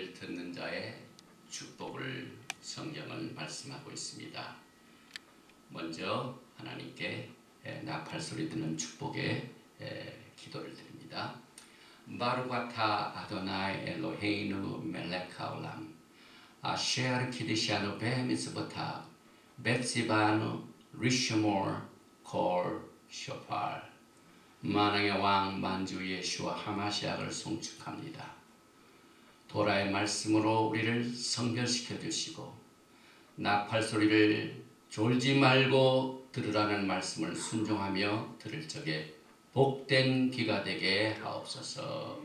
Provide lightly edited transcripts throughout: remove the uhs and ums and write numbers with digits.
말씀을 듣는 자의 축복을 성경은 말씀하고 있습니다. 먼저 하나님께 나팔 소리 듣는 축복에 기도를 드립니다. 바루가타 아도나이 엘로헤이누 멜렉 하올람 아셰르 키디샤누 베미스보타 벳시바누 리슈몰 콜 쇼팔. 만왕의 왕 만주 예수와 하마시아를 송축합니다. 도라의 말씀으로 우리를 성결시켜 주시고 나팔 소리를 졸지 말고 들으라는 말씀을 순종하며 들을 적에 복된 귀가 되게 하옵소서.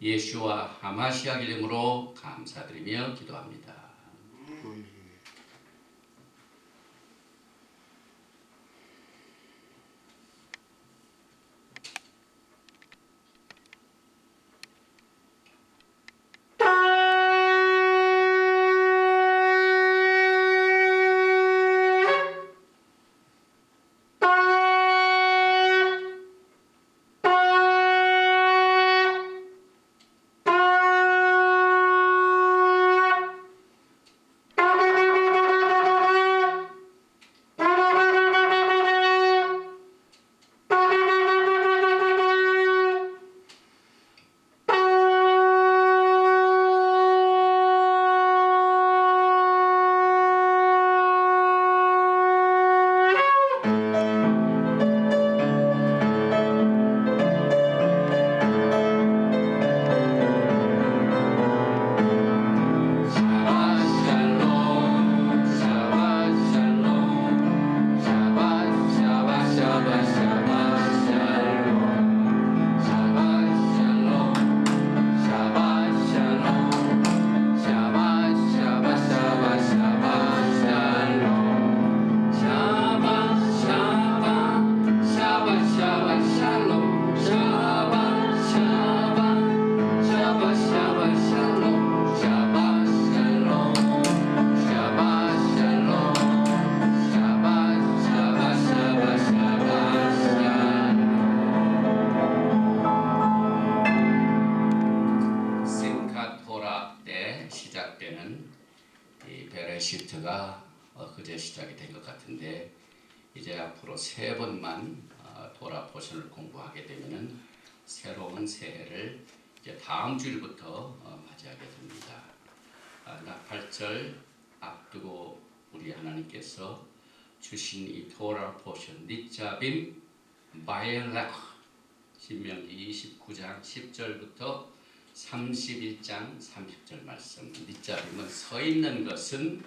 예수와 하마시아 이름으로 감사드리며 기도합니다. 베레시트가 그제 시작이 된 것 같은데 이제 앞으로 3번만 도라 포션을 공부하게 되면은 새로운 새해를 이제 다음 주일부터 맞이하게 됩니다. 나팔절 앞두고 우리 하나님께서 주신 이 도라 포션 니자빔 바엘렉 신명기 29장 10절부터 31장 30절 말씀. 니자빔은 서 있는 것은,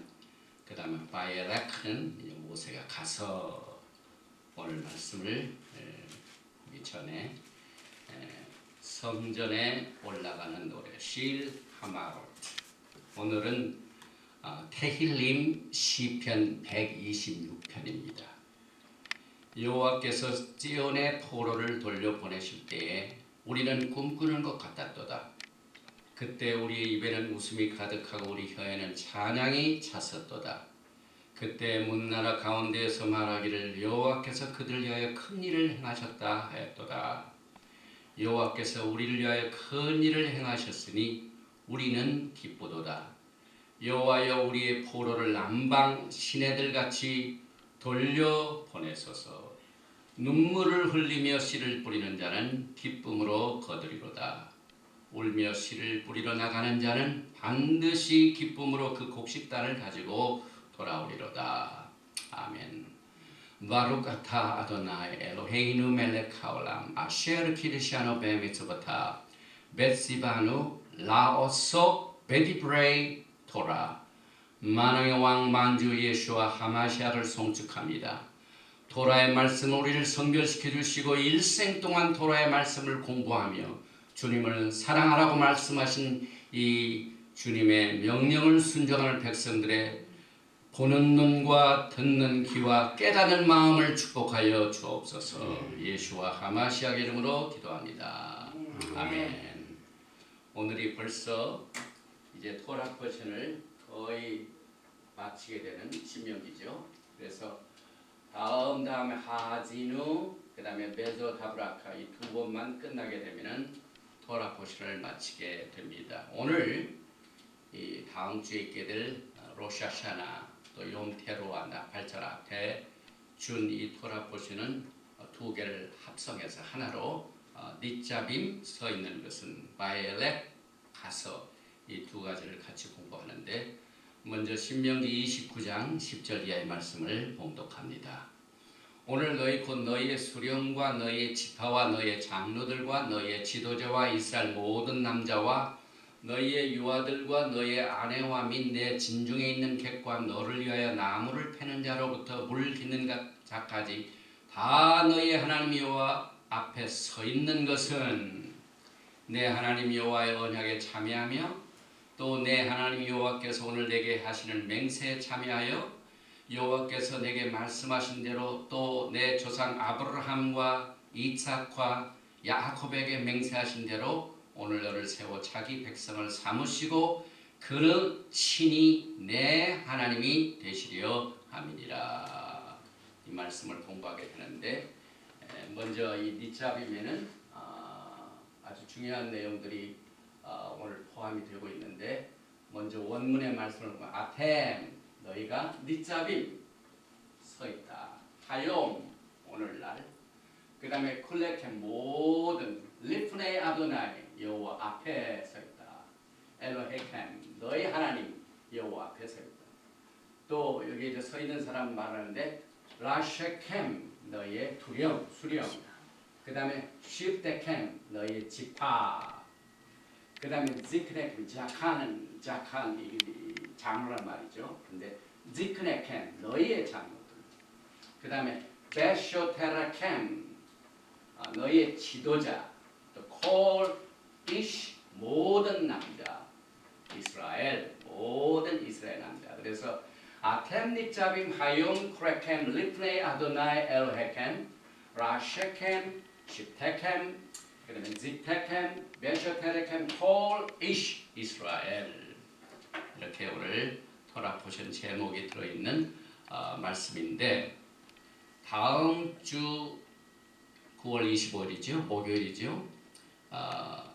그 다음에 바엘렉은 모세가 가서 오늘 말씀을 하기 전에 성전에 올라가는 노래 실 하마롯. 오늘은 테힐림 시편 126편입니다. 여호와께서 찌온의 포로를 돌려보내실 때에 우리는 꿈꾸는 것 같았도다. 그때 우리의 입에는 웃음이 가득하고 우리 혀에는 찬양이 찼었도다. 그때 문나라 가운데에서 말하기를 여호와께서 그들 위하여 큰 일을 행하셨다 하였도다. 여호와께서 우리를 위하여 큰 일을 행하셨으니 우리는 기쁘도다. 여호와여 우리의 포로를 남방 시내들같이 돌려보내소서. 눈물을 흘리며 씨를 뿌리는 자는 기쁨으로 거두리로다. 울며 씨를 뿌리러 나가는 자는 반드시 기쁨으로 그 곡식단을 가지고 돌아오리로다. 아멘. 바루가타 아도나이 엘로헤이누 멜렉 하올람 아셰르 키르시아노 베미츠바타 벳시바누 라오소 베디브레이 토라. 만왕의 왕 만주 예수와 하마시아를 송축합니다. 도라의 말씀 우리를 성결시켜 주시고 일생 동안 도라의 말씀을 공부하며 주님을 사랑하라고 말씀하신 이 주님의 명령을 순종하는 백성들의 보는 눈과 듣는 귀와 깨닫는 마음을 축복하여 주옵소서. 예수와 하마시아 이름으로 기도합니다. 아멘. 오늘이 벌써 이제 토라 포션을 거의 마치게 되는 신명기죠. 그래서 다음에 하지누, 그 다음에 메소다브라카 이 2번만 끝나게 되면은 토라 포션을 마치게 됩니다. 오늘 다음 주에 있게 될 로샤샤나 또 욤테루와 나팔절 앞에 준 이 토라 포션은 두 개를 합성해서 하나로 니짜빔 서 있는 것은 바엘렉 가서 이 두 가지를 같이 공부하는데 먼저 신명기 29장 10절 이하의 말씀을 봉독합니다. 오늘 너희 곧 너희의 수령과 너희의 지파와 너희의 장로들과 너희의 지도자와 이스라엘 모든 남자와 너희의 유아들과 너희의 아내와 및 내 진중에 있는 객과 너를 위하여 나무를 패는 자로부터 물 깃는 자까지 다 너희의 하나님 여호와 앞에 서 있는 것은 내 하나님 여호와의 언약에 참여하며 또 내 하나님 여호와께서 오늘 내게 하시는 맹세에 참여하여 여호와께서 내게 말씀하신 대로 또 내 조상 아브라함과 이삭과 야곱에게 맹세하신 대로 오늘 너를 세워 자기 백성을 삼으시고 그는 친히 내 하나님이 되시려 함이니라. 이 말씀을 공부하게 되는데 먼저 이 니짜빔에는 아주 중요한 내용들이 오늘 포함이 되고 있는데 먼저 원문의 말씀을 보면 아템 너희가 니짜빔 서 있다. 하욤 오늘날 그 다음에 쿨레켐 모든 리프네 아도나이 여호와 앞에 서 있다. 엘로헤켐 너희 하나님 여호와 앞에 서 있다. 또 여기 이제 서 있는 사람 말하는데 라셰켐 너희의 수령 그 다음에 쉽데켐 너희의 지파 그 다음에 지크네켐 자칸이 장로란 말이죠. 근데 지크네켐 너희의 장로들 그 다음에 베쇼테라켐 너희의 지도자 또 콜 이시 모든 남자 이스라엘 모든 이스라엘 남자 그래서 아템 니짜빔 하욤 크레켐 리프네 아도나이 엘헤켐 라셰켐 십테켐 그다음에 지테켐 베쇼테레켐 콜 이시 이스라엘 이렇게 오늘 토라 포션 제목이 들어있는 말씀인데 다음 주 9월 25일이죠. 목요일이죠.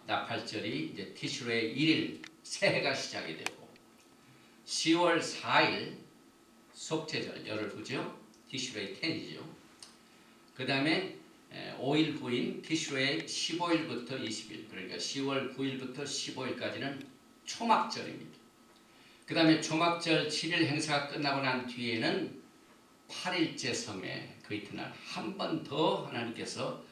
나팔절이 이제 티슈레의 1일 새해가 시작이 되고 10월 4일 속죄절 열흘 후죠. 티슈레의 10이죠. 그 다음에 5일 후인 티슈레의 15일부터 20일 그러니까 10월 9일부터 15일까지는 초막절입니다. 그 다음에 초막절 7일 행사가 끝나고 난 뒤에는 8일째 섬에 그 이튿날 한 번 더 하나님께서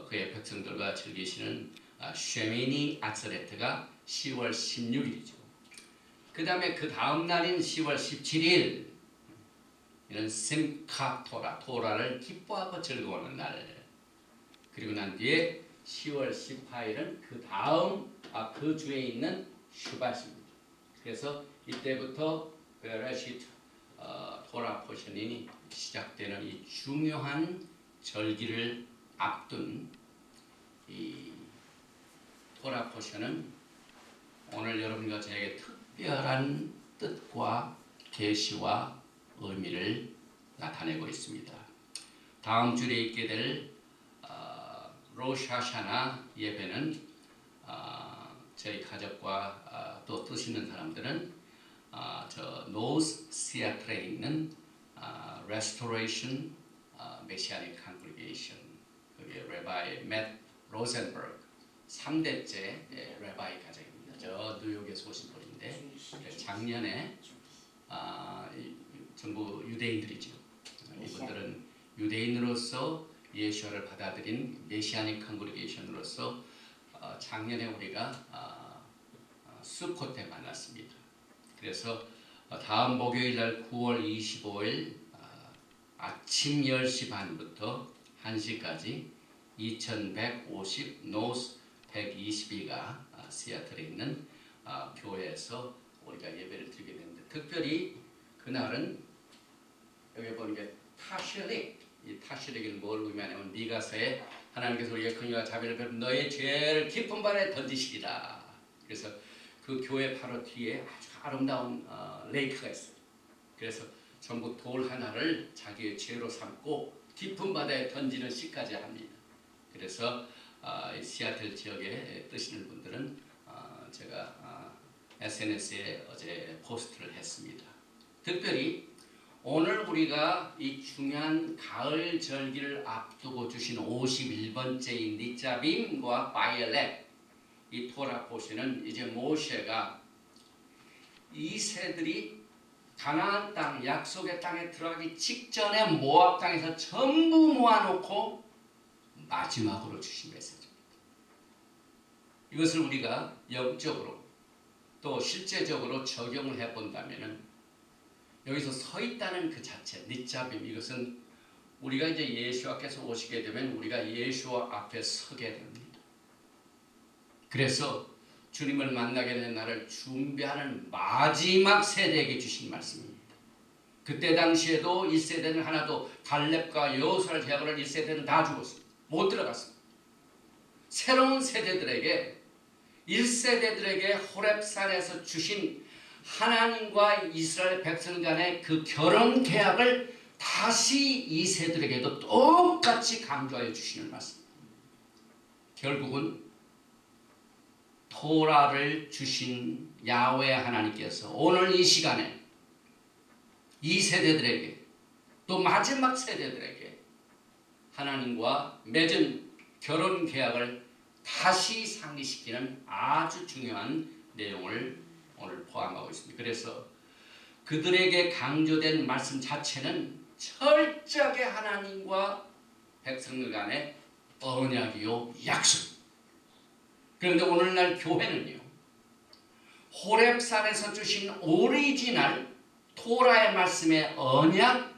그의 백성들과 즐기시는 쉐미니 아츠레트가 10월 16일이죠. 그 다음에 그 다음 날인 10월 17일 이는 심카 토라를 기뻐하고 즐거워하는 날. 그리고 난 뒤에 10월 18일은 그 다음 그 주에 있는 슈바십니다. 그래서 이때부터 베레시트 토라 포션이 시작되는 이 중요한 절기를 앞둔 이 토라 포션은 오늘 여러분과 저에게 특별한 뜻과 계시와 의미를 나타내고 있습니다. 다음 주에 있게 될 로샤샤나 예배는 저희 가족과 또 뜻 있는 사람들은 저 노스 시애틀에 있는 Restoration Messianic Congregation 거기에 레바이 맷 로젠버그 3대째 레바이 가정입니다. 저 뉴욕에서 오신 분인데 작년에 전부 유대인들이죠. 이분들은 유대인으로서 예수를 받아들인 메시아닉 컨그리게이션으로서 작년에 우리가 수코 때 만났습니다. 그래서 다음 목요일 날 9월 25일 아침 10시 반부터 1시까지 2150 노스 122가 시애틀에 있는 교회에서 우리가 예배를 드리게 되는데 특별히 그날은 여기 보는 게 타시릭 이 타시릭을 뭘 의미하냐면 미가서에 하나님께서 우리의 긍휼과 자비를 베풀어 너의 죄를 깊은 발에 던지시리라. 그래서 그 교회 바로 뒤에 아주 아름다운 레이크가 있어요. 그래서 전부 돌 하나를 자기의 죄로 삼고 깊은 바다에 던지는 시까지 합니다. 그래서 시애틀 지역에 뜨시는 분들은 제가 SNS에 어제 포스트를 했습니다. 특별히 오늘 우리가 이 중요한 가을 절기를 앞두고 주신 51번째인 니자빔과 바이엘렛 이 토라 포션은 이제 모세가 이 새들이 가나안 땅 약속의 땅에 들어가기 직전에 모압 땅에서 전부 모아놓고 마지막으로 주신 메시지입니다. 이것을 우리가 영적으로 또 실제적으로 적용을 해본다면은 여기서 서 있다는 그 자체, 니자빔, 이것은 우리가 이제 예수와께서 오시게 되면 우리가 예수와 앞에 서게 됩니다. 그래서 주님을 만나게 되는 날을 준비하는 마지막 세대에게 주신 말씀입니다. 그때 당시에도 1세대는 하나도 갈렙과 여호수아를 제거한 1세대는 다 죽었습니다. 못 들어갔습니다. 새로운 세대들에게 1세대들에게 호렙산에서 주신 하나님과 이스라엘 백성 간의 그 결혼 계약을 다시 2세들에게도 똑같이 강조하여 주시는 말씀. 결국은 토라를 주신 야훼 하나님께서 오늘 이 시간에 2세대들에게 또 마지막 세대들에게 하나님과 맺은 결혼 계약을 다시 상기시키는 아주 중요한 내용을 오늘 포함하고 있습니다. 그래서 그들에게 강조된 말씀 자체는 철저하게 하나님과 백성들 간의 언약이요 약속. 그런데 오늘날 교회는요, 호렙산에서 주신 오리지널 토라의 말씀의 언약,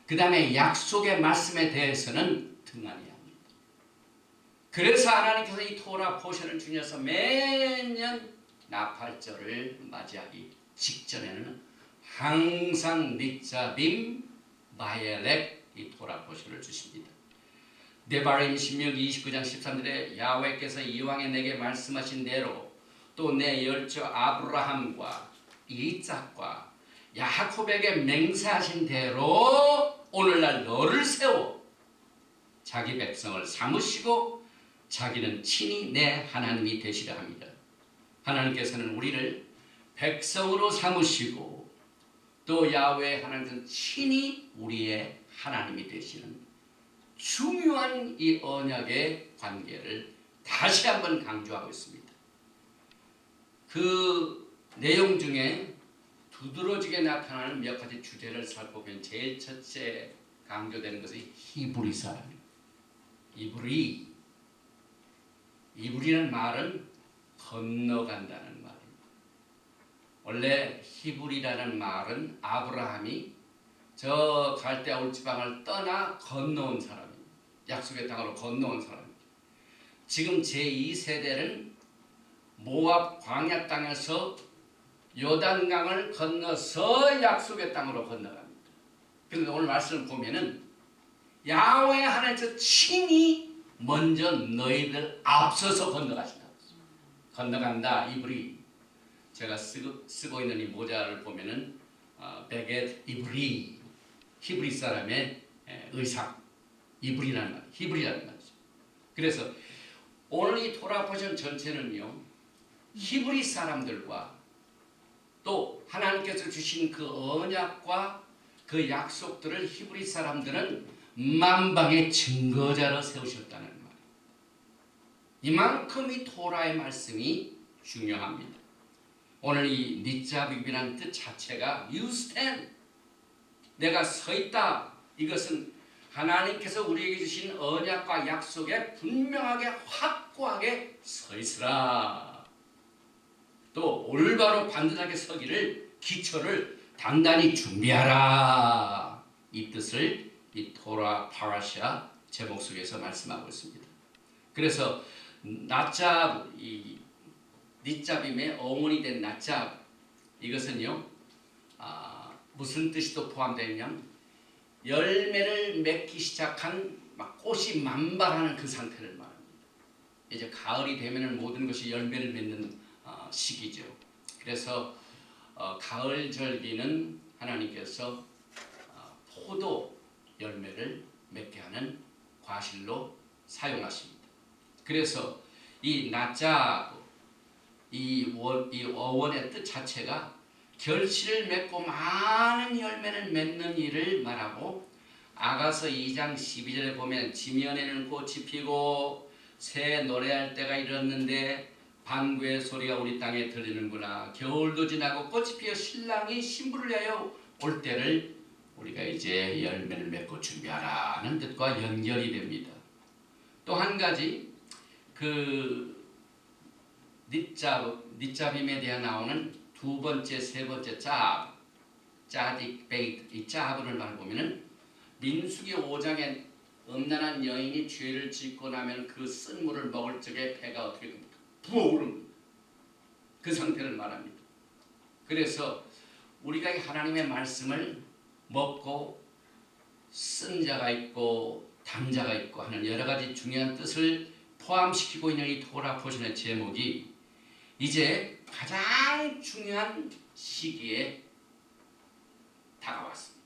그 다음에 약속의 말씀에 대해서는 등한히 합니다. 그래서 하나님께서 이 토라 포션을 주셔서 매년 나팔절을 맞이하기 직전에는 항상 니자빔, 바이엘렛 이 토라 포션을 주십니다. 데바림 신명기 29장 13절에 야훼께서 이왕에 내게 말씀하신 대로 또 내 열조 아브라함과 이삭과 야곱에게 맹세하신 대로 오늘날 너를 세워 자기 백성을 삼으시고 자기는 친히 내 하나님이 되시려 합니다. 하나님께서는 우리를 백성으로 삼으시고 또 야훼 하나님께서는 친히 우리의 하나님이 되시는 중요한 이 언약의 관계를 다시 한번 강조하고 있습니다. 그 내용 중에 두드러지게 나타나는 몇 가지 주제를 살펴보면 제일 첫째 강조되는 것이 히브리 사람입니다. 이브리라는 말은 건너간다는 말입니다. 원래 히브리라는 말은 아브라함이 저 갈대아 울지방을 떠나 건너온 사람입니다. 약속의 땅으로 건너온 사람입니다. 지금 제2세대는 모압 광야 땅에서 요단강을 건너서 약속의 땅으로 건너갑니다. 그런데 오늘 말씀을 보면은 야훼 하나님께서 친히 먼저 너희들 앞서서 건너가신다. 건너간다. 이브리. 제가 쓰고 있는 이 모자를 보면은 베겟 이브리. 히브리 사람의 의상. 이브리라는 말. 히브리라는 말이죠. 그래서 오늘 이 토라 포션 전체는요. 히브리 사람들과 또 하나님께서 주신 그 언약과 그 약속들을 히브리 사람들은 만방의 증거자로 세우셨다는 말. 이만큼 이 토라의 말씀이 중요합니다. 오늘 이 니자빔이라는 뜻 자체가 you stand, 내가 서 있다. 이것은 하나님께서 우리에게 주신 언약과 약속에 분명하게 확고하게 서 있으라. 또 올바로 반듯하게 서기를 기초를 단단히 준비하라. 이 뜻을 이 토라 파라샤 제목 속에서 말씀하고 있습니다. 그래서 낫잡, 이 니자빔의 어머니 된 낫잡, 이것은요 무슨 뜻이 또 포함되어 있냐면 열매를 맺기 시작한 막 꽃이 만발하는 그 상태를 말합니다. 이제 가을이 되면은 모든 것이 열매를 맺는 시기죠. 그래서 가을 절기는 하나님께서 포도 열매를 맺게 하는 과실로 사용하십니다. 그래서 이 낫잡 이 어원의 뜻 자체가 결실을 맺고 많은 열매를 맺는 일을 말하고, 아가서 2장 12절에 보면 지면에는 꽃이 피고 새 노래할 때가 이르렀는데 방구의 소리가 우리 땅에 들리는구나. 겨울도 지나고 꽃이 피어 신랑이 신부를 위하여 올 때를 우리가 이제 열매를 맺고 준비하라는 뜻과 연결이 됩니다. 또 한 가지, 그 닛잡임에 대해 나오는 두 번째, 세 번째 짜딕, 베이트, 이 짜브를 말 보면은 민수기 5장에 음란한 여인이 죄를 짓고 나면 그 쓴 물을 먹을 적에 배가 어떻게 됩니까? 부어오릅니다. 그 상태를 말합니다. 그래서 우리가 하나님의 말씀을 먹고 쓴 자가 있고 단 자가 있고 하는 여러 가지 중요한 뜻을 포함시키고 있는 이 토라 포션의 제목이 이제 가장 중요한 시기에 다가왔습니다.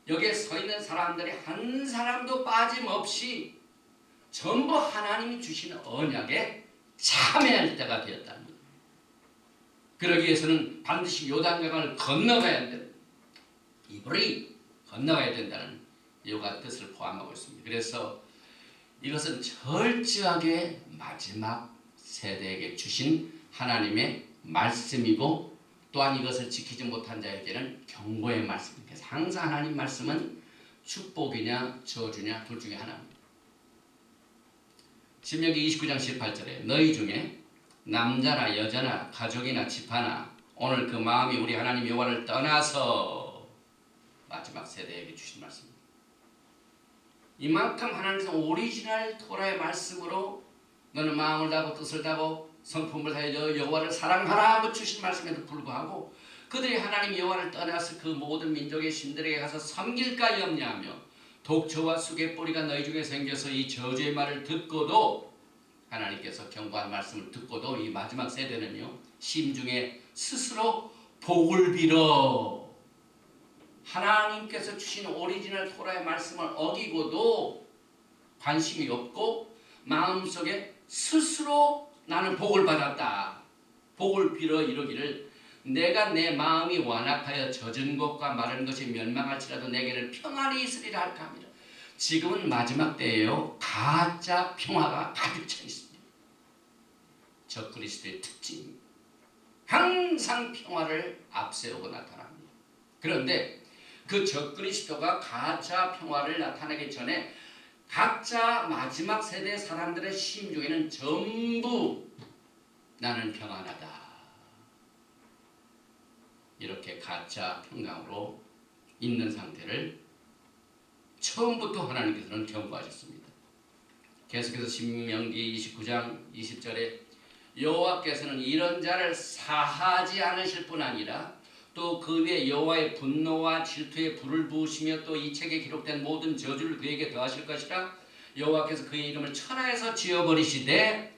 여기에 서 있는 사람들이 한 사람도 빠짐없이 전부 하나님이 주신 언약에 참여할 때가 되었다는 거예요. 그러기 위해서는 반드시 요단강을 건너가야 된다. 이브리 건너가야 된다는 요가 뜻을 포함하고 있습니다. 그래서 이것은 철저하게 마지막 세대에게 주신 하나님의 말씀이고, 또한 이것을 지키지 못한 자에게는 경고의 말씀입니다. 그래서 항상 하나님 말씀은 축복이냐 저주냐 둘 중에 하나입니다. 신명기 29장 18절에 너희 중에 남자나 여자나 가족이나 집하나 오늘 그 마음이 우리 하나님 여호와를 떠나서, 마지막 세대에게 주신 말씀입니다. 이만큼 하나님께서 오리지널 토라의 말씀으로 너는 마음을 다하고 뜻을 다하고 성품을 다하여 여호와를 사랑하라 주신 말씀에도 불구하고 그들이 하나님 여호와를 떠나서 그 모든 민족의 신들에게 가서 섬길까 염려하며 독초와 쑥의 뿌리가 너희 중에 생겨서 이 저주의 말을 듣고도, 하나님께서 경고한 말씀을 듣고도 이 마지막 세대는요, 심중에 스스로 복을 빌어 하나님께서 주신 오리지널 토라의 말씀을 어기고도 관심이 없고 마음속에 스스로 나는 복을 받았다, 복을 빌어 이르기를 내가 내 마음이 완악하여 젖은 것과 마른 것이 멸망할지라도 내게는 평안이 있으리라 할까 합니다. 지금은 마지막 때예요. 가짜 평화가 가득 차 있습니다. 적그리스도의 특징입니다. 항상 평화를 앞세우고 나타납니다. 그런데 그 적그리스도가 가짜 평화를 나타내기 전에 각자 마지막 세대 사람들의 심중에는 전부 나는 평안하다, 이렇게 가짜 평강으로 있는 상태를 처음부터 하나님께서는 경고하셨습니다. 계속해서 신명기 29장 20절에 여호와께서는 이런 자를 사하지 않으실 뿐 아니라 또 그 위에 여호와의 분노와 질투의 불을 부으시며 또 이 책에 기록된 모든 저주를 그에게 더하실 것이라. 여호와께서 그의 이름을 천하에서 지어버리시되,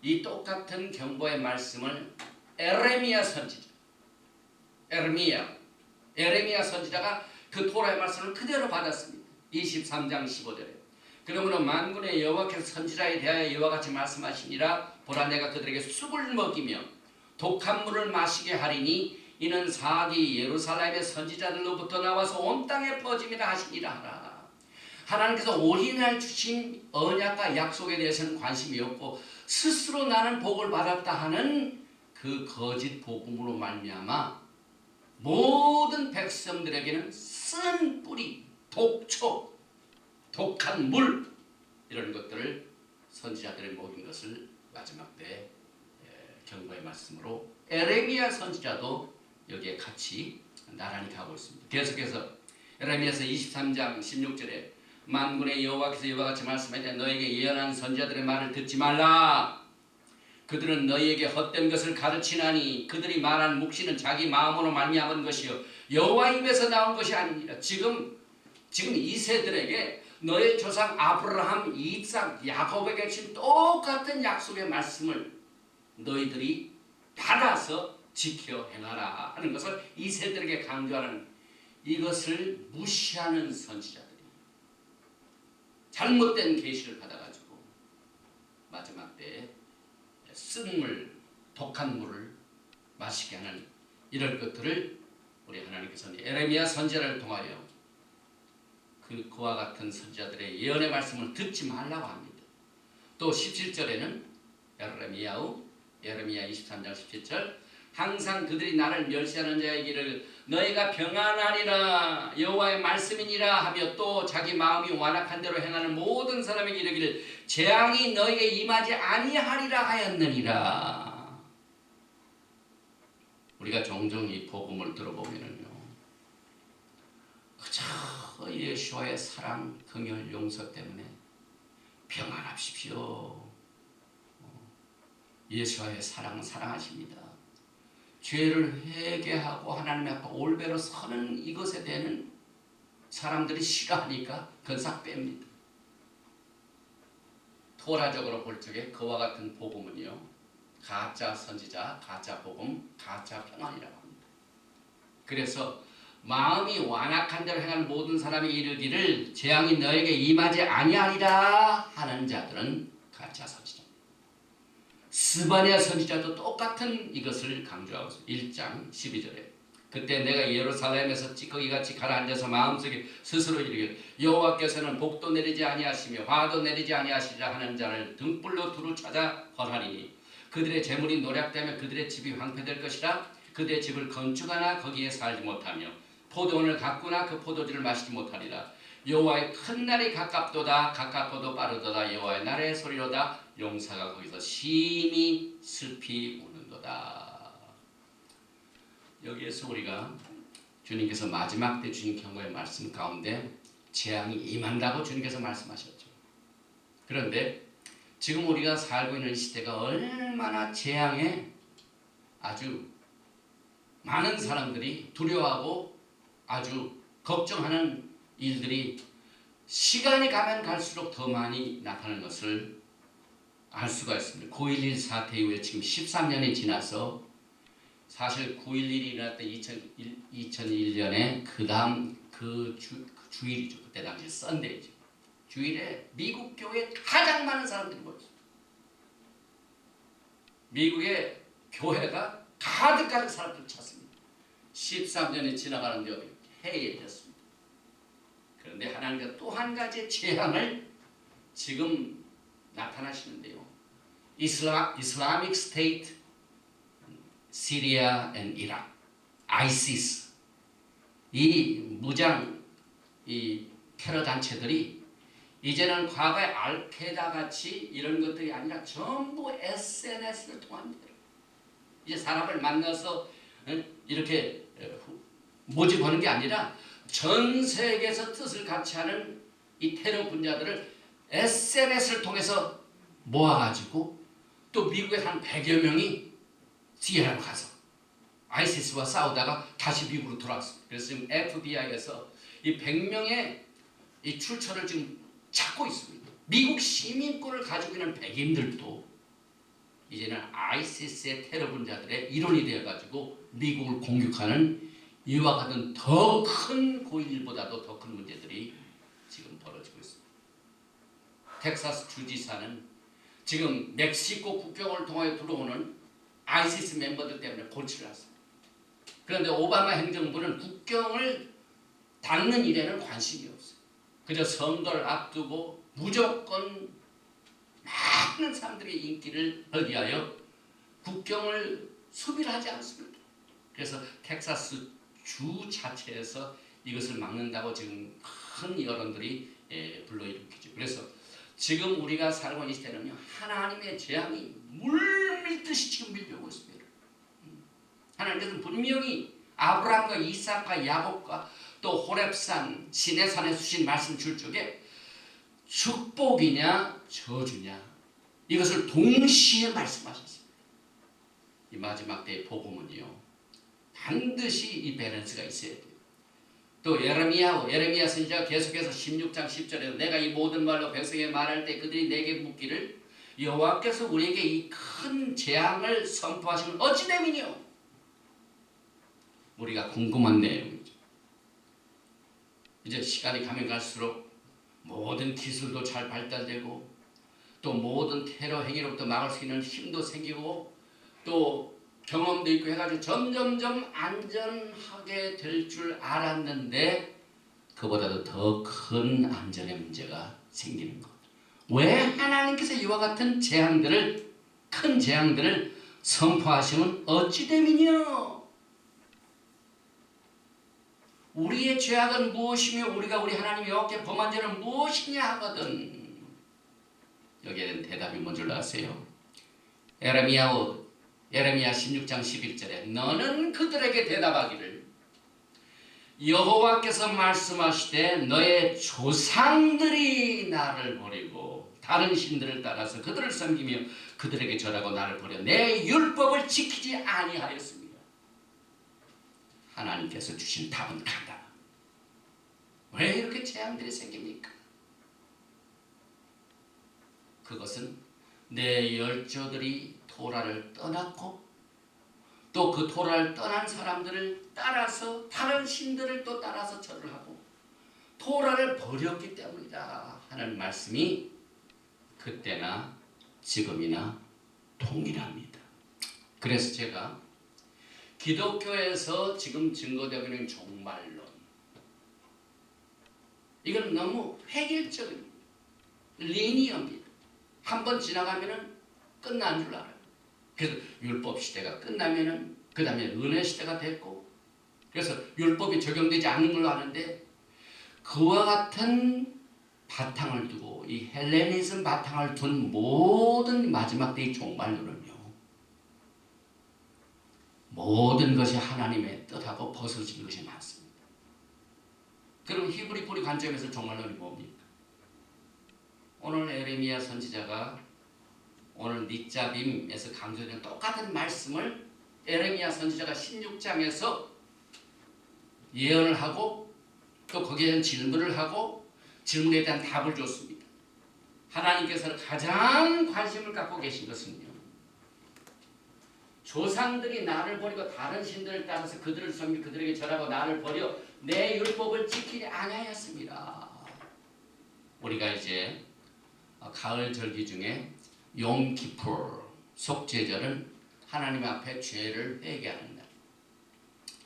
이 똑같은 경고의 말씀을 에레미야 선지자, 에레미야 선지자가 그 토라의 말씀을 그대로 받았습니다. 23장 15절에 그러므로 만군의 여호와께서 선지자에 대하여 이와 같이 말씀하시니라. 보라, 내가 그들에게 쑥을 먹이며 독한 물을 마시게 하리니 이는 사악이 예루살렘의 선지자들로부터 나와서 온 땅에 퍼짐이라 하시니라 하라. 하나님께서 오리지널 주신 언약과 약속에 대해서는 관심이 없고 스스로 나는 복을 받았다 하는 그 거짓 복음으로 말미암아 모든 백성들에게는 쓴 뿌리, 독초, 독한 물, 이런 것들을 선지자들이 먹인 것을 마지막 때 경고의 말씀으로 에레미야 선지자도 여기에 같이 나란히 가고 있습니다. 계속해서 에레미야서 23장 16절에 만군의 여호와께서 이와 같이 말씀하시되 너에게 예언한 선지자들의 말을 듣지 말라. 그들은 너희에게 헛된 것을 가르치나니 그들이 말한 묵시는 자기 마음으로 말미암은 것이요 여호와 입에서 나온 것이 아니니라. 지금 이 세들에게 너의 조상 아브라함, 이삭, 야곱에게 준 똑같은 약속의 말씀을 너희들이 받아서 지켜 행하라 하는 것을 이 세들에게 강조하는, 이것을 무시하는 선지자들이 잘못된 계시를 받아가지고 마지막 때에 쓴 물, 독한 물을 마시게 하는 이런 것들을 우리 하나님께서는 예레미야 선지자를 통하여 그와 같은 선지자들의 예언의 말씀을 듣지 말라고 합니다. 또 17절에는 예레미야 23장 17절 항상 그들이 나를 멸시하는 자의 길을 너희가 평안하리라 여호와의 말씀이니라 하며 또 자기 마음이 완악한 대로 행하는 모든 사람에게 이르기를 재앙이 너희에게 임하지 아니하리라 하였느니라. 우리가 종종 이 복음을 들어보면은요, 그저 예수와의 사랑, 긍휼, 용서 때문에 평안하십시오. 예수와의 사랑하십니다. 죄를 회개하고 하나님 앞에 올바로 서는 이것에 대한 사람들이 싫어하니까 그건 싹 뺍니다. 토라적으로 볼 적에 그와 같은 복음은요, 가짜 선지자, 가짜 복음, 가짜 평안이라고 합니다. 그래서 마음이 완악한 대로 행하는 모든 사람에게 이르기를 재앙이 너에게 임하지 아니하리라 하는 자들은 가짜 선지자. 스바냐 선지자도 똑같은 이것을 강조하고 있습니다. 1장 12절에 그때 내가 예루살렘에서 찌꺼기같이 가라앉아서 마음속에 스스로 이르기를 여호와께서는 복도 내리지 아니하시며 화도 내리지 아니하시리라 하는 자를 등불로 두루 찾아 벌하리니 그들의 재물이 노략되며 그들의 집이 황폐될 것이라. 그들의 집을 건축하나 거기에 살지 못하며 포도원을 가꾸나 그 포도주를 마시지 못하리라. 여호와의 큰 날이 가깝도다. 가깝고도 빠르도다. 여호와의 날의 소리로다. 용사가 거기서 심히 슬피 우는도다. 여기에서 우리가 주님께서 마지막 때 주신 경고의 말씀 가운데 재앙이 임한다고 주님께서 말씀하셨죠. 그런데 지금 우리가 살고 있는 시대가 얼마나 재앙에 아주 많은 사람들이 두려워하고 아주 걱정하는 일들이 시간이 가면 갈수록 더 많이 나타나는 것을 알 수가 있습니다. 9.11 사태 이후에 지금 13년이 지나서 사실 9.11이 일어났던 2001년에 그 다음 주일이죠. 그때 당시 썬데이죠. 주일에 미국 교회에 가장 많은 사람들이 모였어요. 미국의 교회가 가득가득 사람들을 찾습니다. 13년이 지나가는데 해이해졌습니다. 그런데 하나님께서 또 한 가지의 재앙을 지금 나타나시는데요. 이슬라믹 스테이트, 시리아 앤 이락, 아이시스 이 무장 이 테러 단체들이 이제는 과거의 알케다 같이 이런 것들이 아니라 전부 SNS를 통합니다. 이제 사람을 만나서 이렇게 모집하는 게 아니라 전 세계에서 뜻을 같이 하는 이 테러 분자들을 SNS를 통해서 모아가지고 또 미국에 한 100여 명이 시리아로 가서 아이시스와 싸우다가 다시 미국으로 돌아왔습니다. 그래서 지금 FBI에서 이 100명의 이 출처를 지금 찾고 있습니다. 미국 시민권을 가지고 있는 백인들도 이제는 아이시스의 테러 분자들의 일원이 되어가지고 미국을 공격하는 이와 같은 더 큰 9.11보다도 더 큰 문제들이 지금 벌어지고 있습니다. 텍사스 주지사는 지금 멕시코 국경을 통해 들어오는 아이시스 멤버들 때문에 고치를 했습니다. 그런데 오바마 행정부는 국경을 닫는 일에는 관심이 없어요. 그저 선거를 앞두고 무조건 많은 사람들의 인기를 얻기 위하여 국경을 수비를 하지 않습니다. 그래서 텍사스 주 자체에서 이것을 막는다고 지금 큰 여론들이 불러일으키죠. 그래서 지금 우리가 살고 있는 시대는요, 하나님의 재앙이 물 밀듯이 지금 밀려오고 있습니다. 하나님께서는 분명히 아브라함과 이삭과 야곱과 또 호렙산 시내산에 주신 말씀 줄 적에 축복이냐 저주냐 이것을 동시에 말씀하셨습니다. 이 마지막 때의 복음은요, 반드시 이 밸런스가 있어야 돼요. 또 예레미야 선지자가 계속해서 16장 10절에 내가 이 모든 말로 백성에게 말할 때 그들이 내게 묻기를 여호와께서 우리에게 이 큰 재앙을 선포하시면 어찌 됨이뇨? 우리가 궁금한 내용이죠. 이제 시간이 가면 갈수록 모든 기술도 잘 발달되고 또 모든 테러 행위로부터 막을 수 있는 힘도 생기고 또 경험도 있고 해가지고 점점점 안전하게 될 줄 알았는데 그보다도 더 큰 안전의 문제가 생기는 것. 왜 하나님께서 이와 같은 재앙들을 큰 재앙들을 선포하시면 어찌 됨이뇨? 우리의 죄악은 무엇이며 우리가 우리 하나님 여호와께 범한 죄는 무엇이냐 하거든. 여기에 대한 대답이 뭔 줄 아세요? 에레미야 16장 11절에 너는 그들에게 대답하기를 여호와께서 말씀하시되 너의 조상들이 나를 버리고 다른 신들을 따라서 그들을 섬기며 그들에게 절하고 나를 버려 내 율법을 지키지 아니하였습니다. 하나님께서 주신 답은 간다. 왜 이렇게 재앙들이 생깁니까? 그것은 내 열조들이 토라를 떠났고 또 그 토라를 떠난 사람들을 따라서 다른 신들을 또 따라서 절을 하고 토라를 버렸기 때문이다 하는 말씀이 그때나 지금이나 동일합니다. 그래서 제가 기독교에서 지금 증거되고 있는 종말론 이건 너무 획일적인 리니어입니다. 한번 지나가면은 끝난 줄 알아요. 그래서 율법 시대가 끝나면은 그 다음에 은혜 시대가 됐고 그래서 율법이 적용되지 않는 걸로 아는데 그와 같은 바탕을 두고 이 헬레니즘 바탕을 둔 모든 마지막 때의 종말론은요 모든 것이 하나님의 뜻하고 벗어진 것이 많습니다. 그럼 히브리 뿌리 관점에서 종말론이 뭡니까? 오늘 에레미야 선지자가 오늘 닉자빔에서 강조된 똑같은 말씀을 에레미야 선지자가 16장에서 예언을 하고 또 거기에 대한 질문을 하고 질문에 대한 답을 줬습니다. 하나님께서 가장 관심을 갖고 계신 것은요. 조상들이 나를 버리고 다른 신들을 따라서 그들을 섬기고 그들에게 절하고 나를 버려 내 율법을 지키지 아니하였습니다. 우리가 이제 가을 절기 중에 용키푸르 속죄절은 하나님 앞에 죄를 회개하는 날.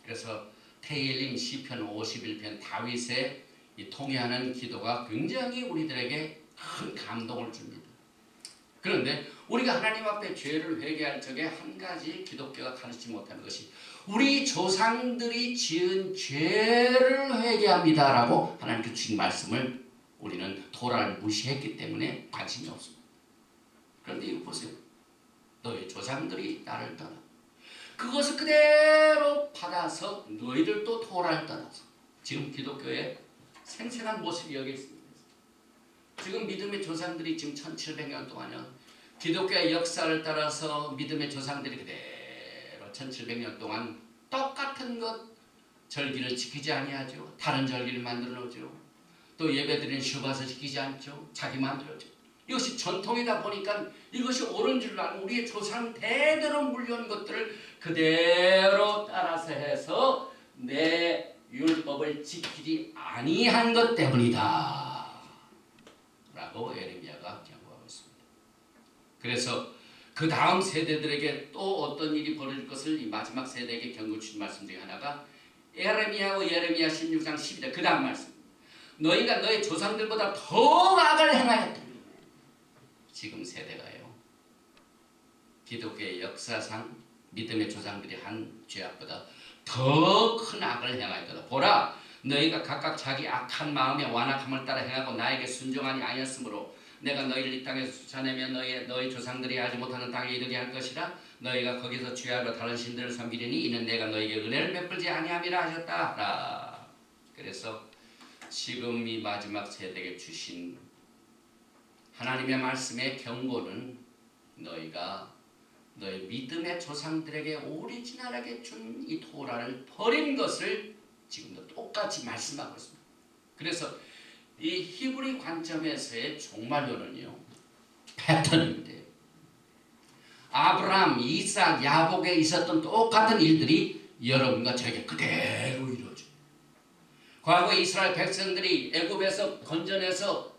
그래서 테일림 시편 51편 다윗의 이 통회하는 기도가 굉장히 우리들에게 큰 감동을 줍니다. 그런데 우리가 하나님 앞에 죄를 회개할 적에 한 가지 기독교가 가르치지 못하는 것이 우리 조상들이 지은 죄를 회개합니다라고 하나님께서 주신 말씀을 우리는 토라를 무시했기 때문에 관심이 없습니다. 그런데 이거 보세요. 너희 조상들이 나를 떠나 그것을 그대로 받아서 너희들도 토라를 떠나서 지금 기독교의 생생한 모습이 여기 있습니다. 지금 믿음의 조상들이 지금 1700년 동안요 기독교의 역사를 따라서 믿음의 조상들이 그대로 1700년 동안 똑같은 것 절기를 지키지 아니하죠. 다른 절기를 만들어 놓죠. 또 예배드리는 슈바스 지키지 않죠. 자기 만들어죠. 이것이 전통이다 보니까 이것이 옳은 줄 알고 우리의 조상 대대로 물려온 것들을 그대로 따라서 해서 내 율법을 지키지 아니한 것 때문이다 라고 에레미야가 경고하고 있습니다. 그래서 그 다음 세대들에게 또 어떤 일이 벌어질 것을 이 마지막 세대에게 경고 주신 말씀 중에 하나가 예레미야 16장 12절 그 다음 말씀 너희가 너희 조상들보다 더 악을 행하였다. 지금 세대가요. 기독교의 역사상 믿음의 조상들이 한 죄악보다 더 큰 악을 행하였다. 보라, 너희가 각각 자기 악한 마음의 완악함을 따라 행하고 나에게 순종하니 아니었으므로 내가 너희를 이 땅에서 쫓아내며 너희 조상들이 알지 못하는 땅에 이르게 할 것이라. 너희가 거기서 죄하러 다른 신들을 섬기리니 이는 내가 너희에게 은혜를 베풀지 아니함이라 하셨다. 그래서 지금 이 마지막 세대에게 주신 하나님의 말씀의 경고는 너희가 너희 믿음의 조상들에게 오리지널하게 준 이 토라를 버린 것을 지금도 똑같이 말씀하고 있습니다. 그래서 이 히브리 관점에서의 종말론은요 패턴인데 아브라함, 이삭, 야곱에 있었던 똑같은 일들이 여러분과 저에게 그대로 이루어집니다. 과거 이스라엘 백성들이 애굽에서 건져내서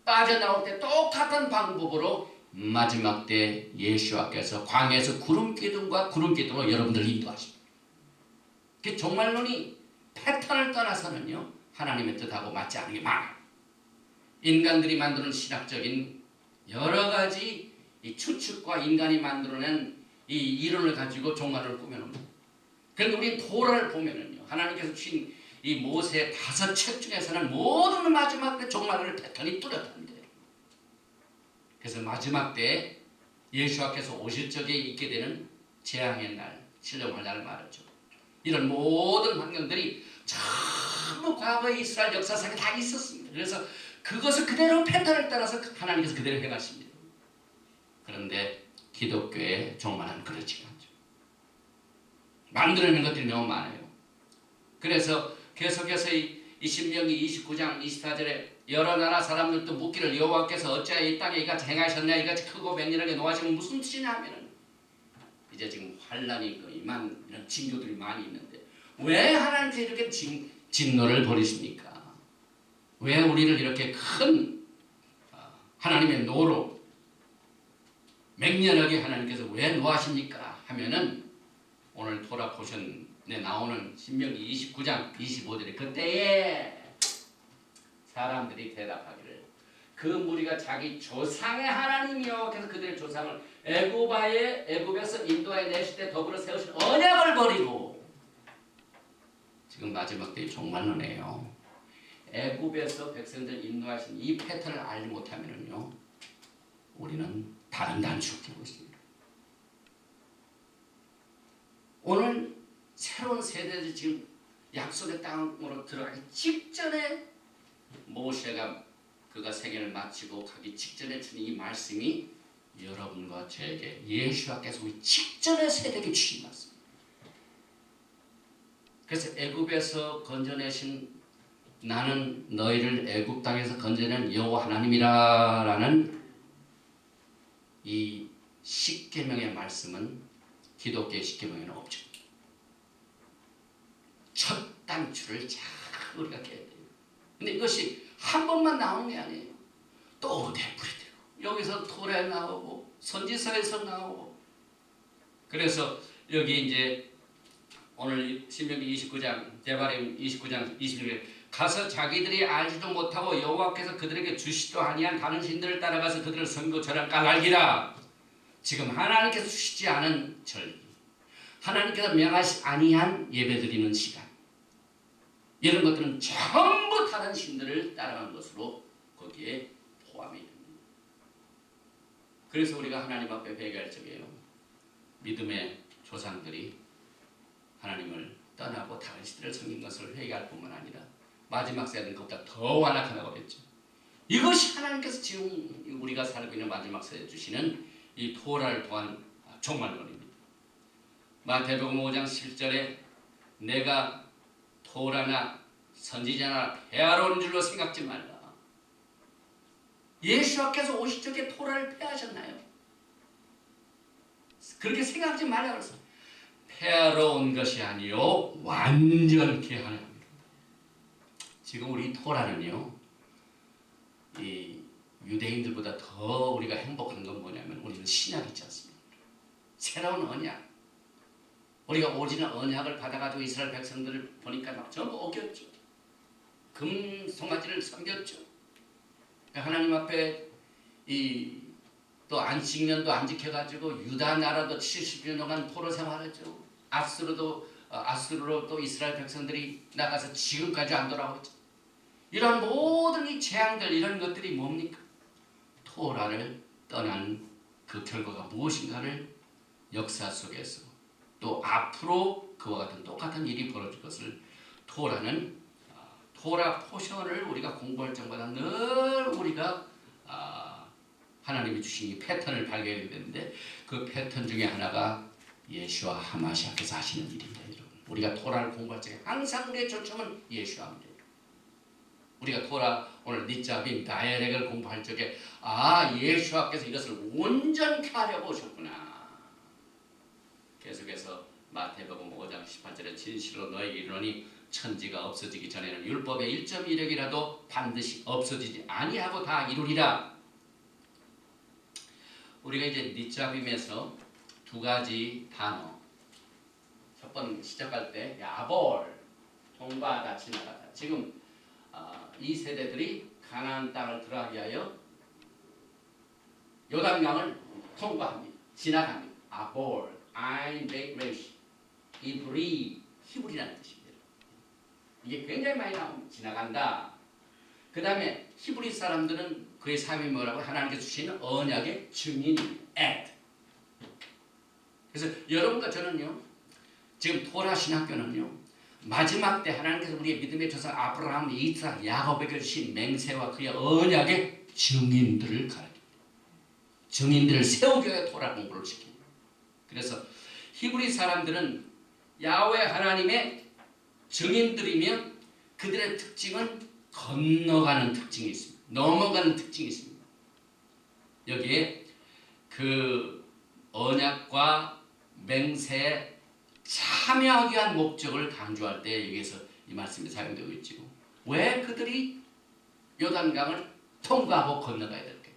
빠져나올 때 똑같은 방법으로 마지막 때 예수와께서 광야에서 구름 기둥과 구름 기둥으로 여러분들을 인도하십니다. 그 종말론이 패턴을 떠나서는요 하나님의 뜻하고 맞지 않은 게 많아요. 인간들이 만드는 신학적인 여러 가지 이 추측과 인간이 만들어낸 이 이론을 가지고 종말론을 꾸며놓습니다. 그런데 우리 토라를 보면은요 하나님께서 주신 이 모세의 5책 중에서는 모든 마지막 때 종말론의 패턴이 뚜렷합니다. 그래서 마지막 때 예수와께서 오실 적에 있게 되는 재앙의 날, 신령할 날을 말하죠. 이런 모든 환경들이 전부 과거의 이스라엘 역사상에 다 있었습니다. 그래서 그것을 그대로 패턴을 따라서 하나님께서 그대로 행하십니다. 그런데 기독교의 종말은 그렇지 않죠. 만들어내는 것들이 너무 많아요. 그래서 계속해서 이 신명기 29장 24절에 여러 나라 사람들도 묻기를 여호와께서 어찌하여 이 땅에 이같이 행하셨냐 이같이 크고 맹렬하게 노하시면 무슨 뜻이냐 하면은 이제 지금 환란이 임한 이런 징조들이 많이 있는데 왜 하나님께서 이렇게 진노를 벌이십니까? 왜 우리를 이렇게 큰 하나님의 노로 맹렬하게 하나님께서 왜 노하십니까? 하면은 오늘 토라 포션에 나오는 신명기 29장 25절에 그때에 사람들이 대답하기를 그 무리가 자기 조상의 하나님이요 그래서 그들의 조상을 애굽에서 인도하여 내실 때 더불어 세우신 언약을 버리고 지금 마지막 때의 종말론이에요. 애굽에서 백성들 인도하신 이 패턴을 알지 못하면은요 우리는 다른 단추를 끼고 있습니다. 오늘 새로운 세대들이 지금 약속의 땅으로 들어가기 직전에 모세가 그가 생애를 마치고 가기 직전에 주는 이 말씀이 여러분과 저에게 예수와께서 오기 직전의 세대에게 주신 말씀. 그래서 애굽에서 건져내신 나는 너희를 애굽 땅에서 건져낸 여호와 하나님이라라는 이 십계명의 말씀은 기독교의 십계명에는 없죠. 첫 단추를 잘 우리가 깨야 돼요. 근데 이것이 한 번만 나오는 게 아니에요. 또 되풀이되고 여기서 토라에 나오고 선지서에서 나오고 그래서 여기 이제 오늘 신명기 29장 데바림 29장 26절에 가서 자기들이 알지도 못하고 여호와께서 그들에게 주시도 아니한 다른 신들을 따라가서 그들을 섬기고 절한 까닭이라. 지금 하나님께서 주시지 않은 절기 하나님께서 명하시 아니한 예배드리는 시간 이런 것들은 전부 다른 신들을 따라간 것으로 거기에 포함이 됩니다. 그래서 우리가 하나님 앞에 회개할 적에요 믿음의 조상들이 하나님을 떠나고 다른 신들을 섬긴 것을 회개할 뿐만 아니라 마지막 세대는 그것보다 더 완악하다고 그랬죠. 이것이 하나님께서 지금 우리가 살고 있는 마지막 세대에 주시는 이 토라를 통한 종말론입니다. 마태복음 5장 10절에 내가 토라나 선지자나 폐하러 온 줄로 생각지 말라. 예수께서 오실 적에 토라를 폐하셨나요? 그렇게 생각지 말라 그랬어요. 폐하러 온 것이 아니요 완전케 하려 합니다. 지금 우리 토라는요 이 유대인들보다 더 우리가 행복한 건 뭐냐면 우리는 신약이 있지 않습니까? 새로운 언약. 우리가 오지는 언약을 받아가지고 이스라엘 백성들을 보니까 막 전부 어겼죠. 금 송아지를 섬겼죠. 하나님 앞에 또 안식년도 안 지켜가지고 유다 나라도 70년 동안 포로 생활했죠. 아수르로 또 이스라엘 백성들이 나가서 지금까지 안 돌아오죠. 이런 모든 이 재앙들 이런 것들이 뭡니까? 토라를 떠난 그 결과가 무엇인가를 역사 속에서 또 앞으로 그와 같은 똑같은 일이 벌어질 것을 토라 포션을 우리가 공부할 적마다 늘 우리가 하나님이 주신 이 패턴을 발견하게 되는데 그 패턴 중에 하나가 예수와 하마시아께서 하시는 일입니다. 여러분. 우리가 토라를 공부할 적에 항상 우리의 초점은 예수와입니다. 우리가 토라 오늘 니자빔 다이렉을 공부할 적에 예수와께서 이것을 온전케 하려고 오셨구나. 계속해서 마태복음 5장 18절에 진실로 너에게 이르노니 천지가 없어지기 전에는 율법의 1.1획이라도 반드시 없어지지 아니하고 다 이루리라. 우리가 이제 니자빔에서 두 가지 단어, 첫 번 시작할 때 야볼, 통과하다, 지나가다. 지금 이 세대들이 가나안 땅을 들어가기 위하여 요단강을 통과합니다. 지나갑니다. 아볼, 아인, 베이레시, 이브리, 히브리라는 뜻입니다. 이게 굉장히 많이 나옵니다. 지나간다. 그 다음에 히브리 사람들은 그의 삶이 뭐라고? 하나님께서 주신 언약의 증인입니다. act. 그래서 여러분과 저는요, 지금 토라 신학교는요, 마지막 때 하나님께서 우리의 믿음의 조상 아브라함, 이삭, 야곱에게 주신 맹세와 그의 언약의 증인들을 가르칩니다. 증인들을 세우기 위해 토라 공부를 시킵니다. 그래서 히브리 사람들은 야훼 하나님의 증인들이며 그들의 특징은 건너가는 특징이 있습니다. 넘어가는 특징이 있습니다. 여기에 그 언약과 맹세에 참여하기 위한 목적을 강조할 때 여기에서 이 말씀이 사용되고 있죠. 왜 그들이 요단강을 통과하고 건너가야 될까?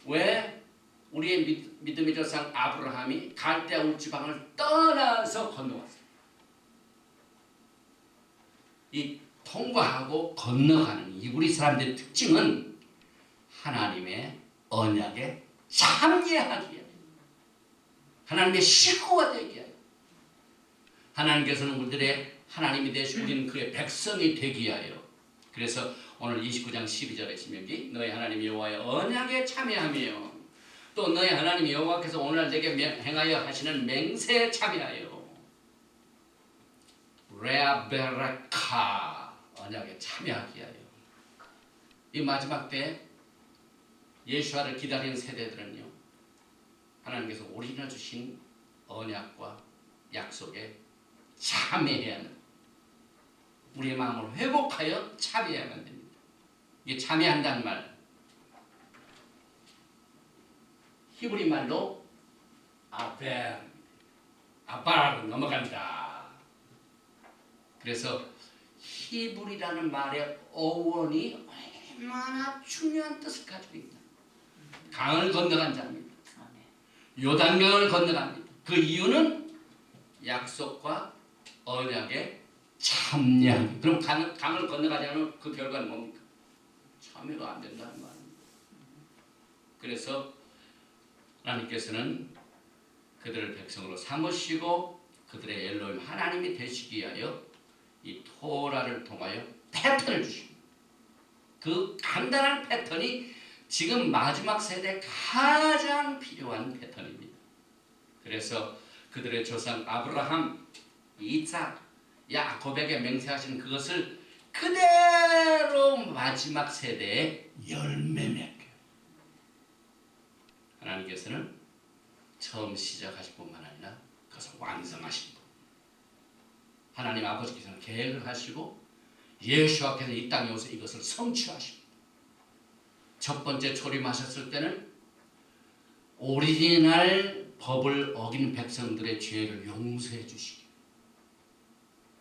왜 우리의 믿음의 조상 아브라함이 갈대아 울 지방을 떠나서 건너왔어요? 이 통과하고 건너가는 이 우리 사람들의 특징은 하나님의 언약에 참여하기 위해, 하나님의 식구가 되기 위해, 하나님께서는 우리들의 하나님이 되시고 우리는 그의 백성이 되기 위하여. 그래서 오늘 29장 12절의 신명기 너희 하나님 여호와의 언약에 참여하며 또 너희 하나님 여호와께서 오늘 내게 행하여 하시는 맹세에 참여하여 레아베라카 언약에 참여하기 위하여. 이 마지막 때 예수와를 기다리는 세대들은요, 하나님께서 우리가 주신 언약과 약속에 참여해야 합니다. 우리의 마음을 회복하여 참여해야만 됩니다. 이게 참여한다는 말, 히브리 말로 아바르 넘어간다. 그래서 히브리라는 말의 어원이 얼마나 중요한 뜻을 가지고 있나. 강을 건너간 자입니다. 요단강을 건너갑니다. 그 이유는 약속과 언약에 참여하기. 그럼 강을 건너가지 않으면 그 결과는 뭡니까? 참여가 안 된다는 말입니다. 그래서 하나님께서는 그들을 백성으로 삼으시고 그들의 엘로힘 하나님이 되시기 위하여 이 토라를 통하여 패턴을 주십니다. 그 간단한 패턴이 지금 마지막 세대에 가장 필요한 패턴입니다. 그래서 그들의 조상 아브라함, 이삭, 야곱에게 맹세하신 그것을 그대로 마지막 세대에 열매 맺게. 하나님께서는 처음 시작하실 뿐만 아니라 그것을 완성하신 분. 하나님 아버지께서는 계획을 하시고 예수와께서 이 땅에 오셔서 이것을 성취하십니다. 첫 번째 초림하셨을 때는 오리지널 법을 어긴 백성들의 죄를 용서해 주시고,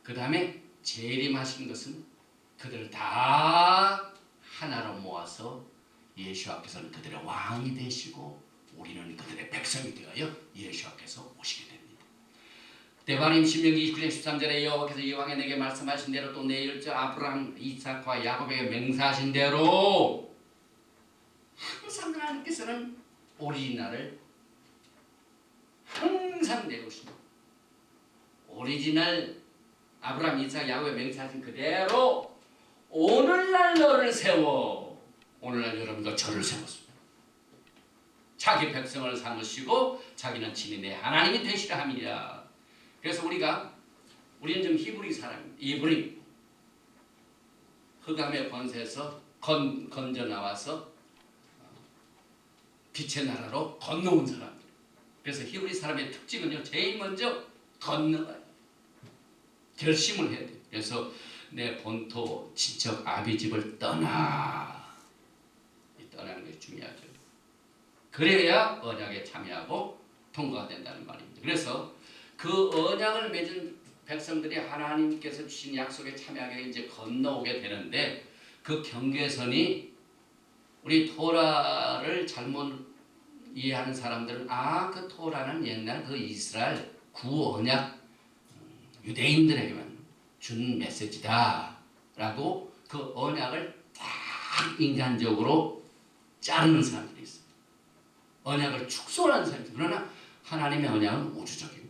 그 다음에 재림하신 것은 그들을 다 하나로 모아서 예수 앞에서는 그들의 왕이 되시고 우리는 그들의 백성이 되어야 예수 앞에서 오시게 됩니다. 데바림 신명기 29장 13절에 여호와께서 이왕에 내게 말씀하신 대로 또 내 일조 아브라함, 이삭과 야곱에게 맹세하신 대로 항상 하나님께서는 오리지널을 항상 내오십니다. 오리지널 아브라함, 이삭, 야곱에 맹세하신 그대로 오늘날 너를 세워, 오늘날 여러분도 저를 세웠습니다. 자기 백성을 삼으시고 자기는 친히 내 하나님이 되시라 함이라. 그래서 우리는 좀 히브리 사람입니다. 이브리 흑암의 권세에서 건져 나와서 빛의 나라로 건너온 사람들. 그래서 히브리 사람의 특징은요, 제일 먼저 건너가요. 결심을 해야 돼요. 그래서 내 본토 친척 아비집을 떠나는 것이 중요하죠. 그래야 언약에 참여하고 통과가 된다는 말입니다. 그래서 그 언약을 맺은 백성들이 하나님께서 주신 약속에 참여하게 이제 건너오게 되는데 그 경계선이 우리 토라를 잘못 이해하는 사람들은 그 토라는 옛날 그 이스라엘 구언약 유대인들에게만 준 메시지다라고 그 언약을 딱 인간적으로 자르는 사람들이 있어요. 언약을 축소하는 사람들. 그러나 하나님의 언약은 우주적입니다.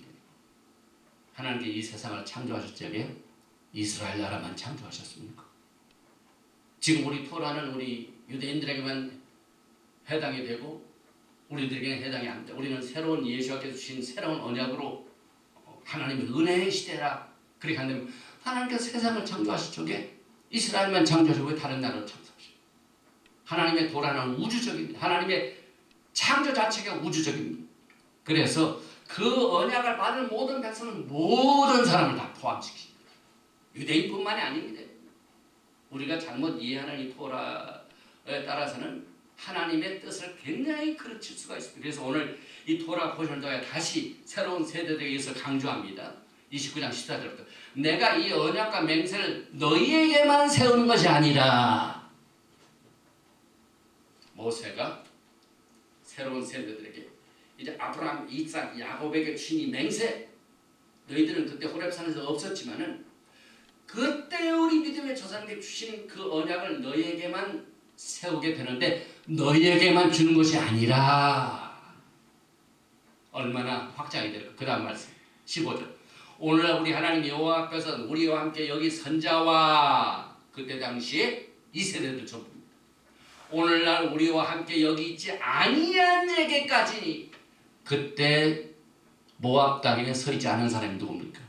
하나님께 이 세상을 창조하실 적에 이스라엘 나라만 창조하셨습니까? 지금 우리 토라는 우리 유대인들에게만 해당이 되고 우리들에게는 해당이 안 돼. 우리는 새로운 예수께서 주신 새로운 언약으로 하나님의 은혜의 시대라 그렇게 한다면 하나님께서 세상을 창조하실 적에 이스라엘만 창조하시고 왜 다른 나라를 창조하시고 하나님의 도라는 우주적입니다. 하나님의 창조 자체가 우주적입니다. 그래서 그 언약을 받을 모든 백성은 모든 사람을 다 포함시킵니다. 유대인뿐만이 아닙니다. 우리가 잘못 이해하는 이 토라에 따라서는 하나님의 뜻을 굉장히 그르칠 수가 있습니다. 그래서 오늘 이 토라 포션자에 다시 새로운 세대들에 의해서 강조합니다. 29장 14절부터 내가 이 언약과 맹세를 너희에게만 세우는 것이 아니라 모세가 새로운 세대들에게 이제 아브라함, 이삭, 야곱에게 주신 이 맹세 너희들은 그때 호렙산에서 없었지만은 그때 우리 믿음의 조상들이 주신 그 언약을 너희에게만 세우게 되는데 너희에게만 주는 것이 아니라 얼마나 확장이 될까. 그 다음 말씀 15절 오늘날 우리 하나님 여호와 앞에서 우리와 함께 여기 선자와 그때 당시에 이 세대들 전부입니다. 오늘날 우리와 함께 여기 있지 아니한 자에게까지 그때 모압 땅에 서 있지 않은 사람이 누굽니까?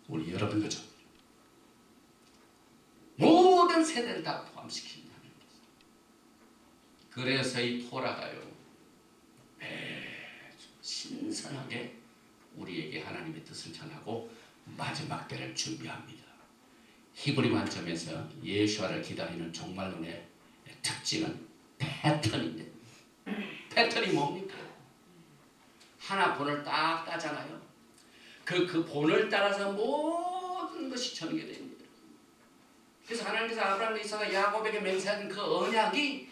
우리 여러분 거죠. 모든 세대를 다 포함시킵니다. 그래서 이 토라가요 매주 신선하게 우리에게 하나님의 뜻을 전하고 마지막 때를 준비합니다. 히브리 관점에서 예수와를 기다리는 종말론의 특징은 패턴인데 패턴이 뭡니까? 하나 본을 딱 따잖아요. 그 본을 따라서 모든 것이 전개됩니다. 그래서 하나님께서 아브라함, 이삭과 야곱에게 맹세한 그 언약이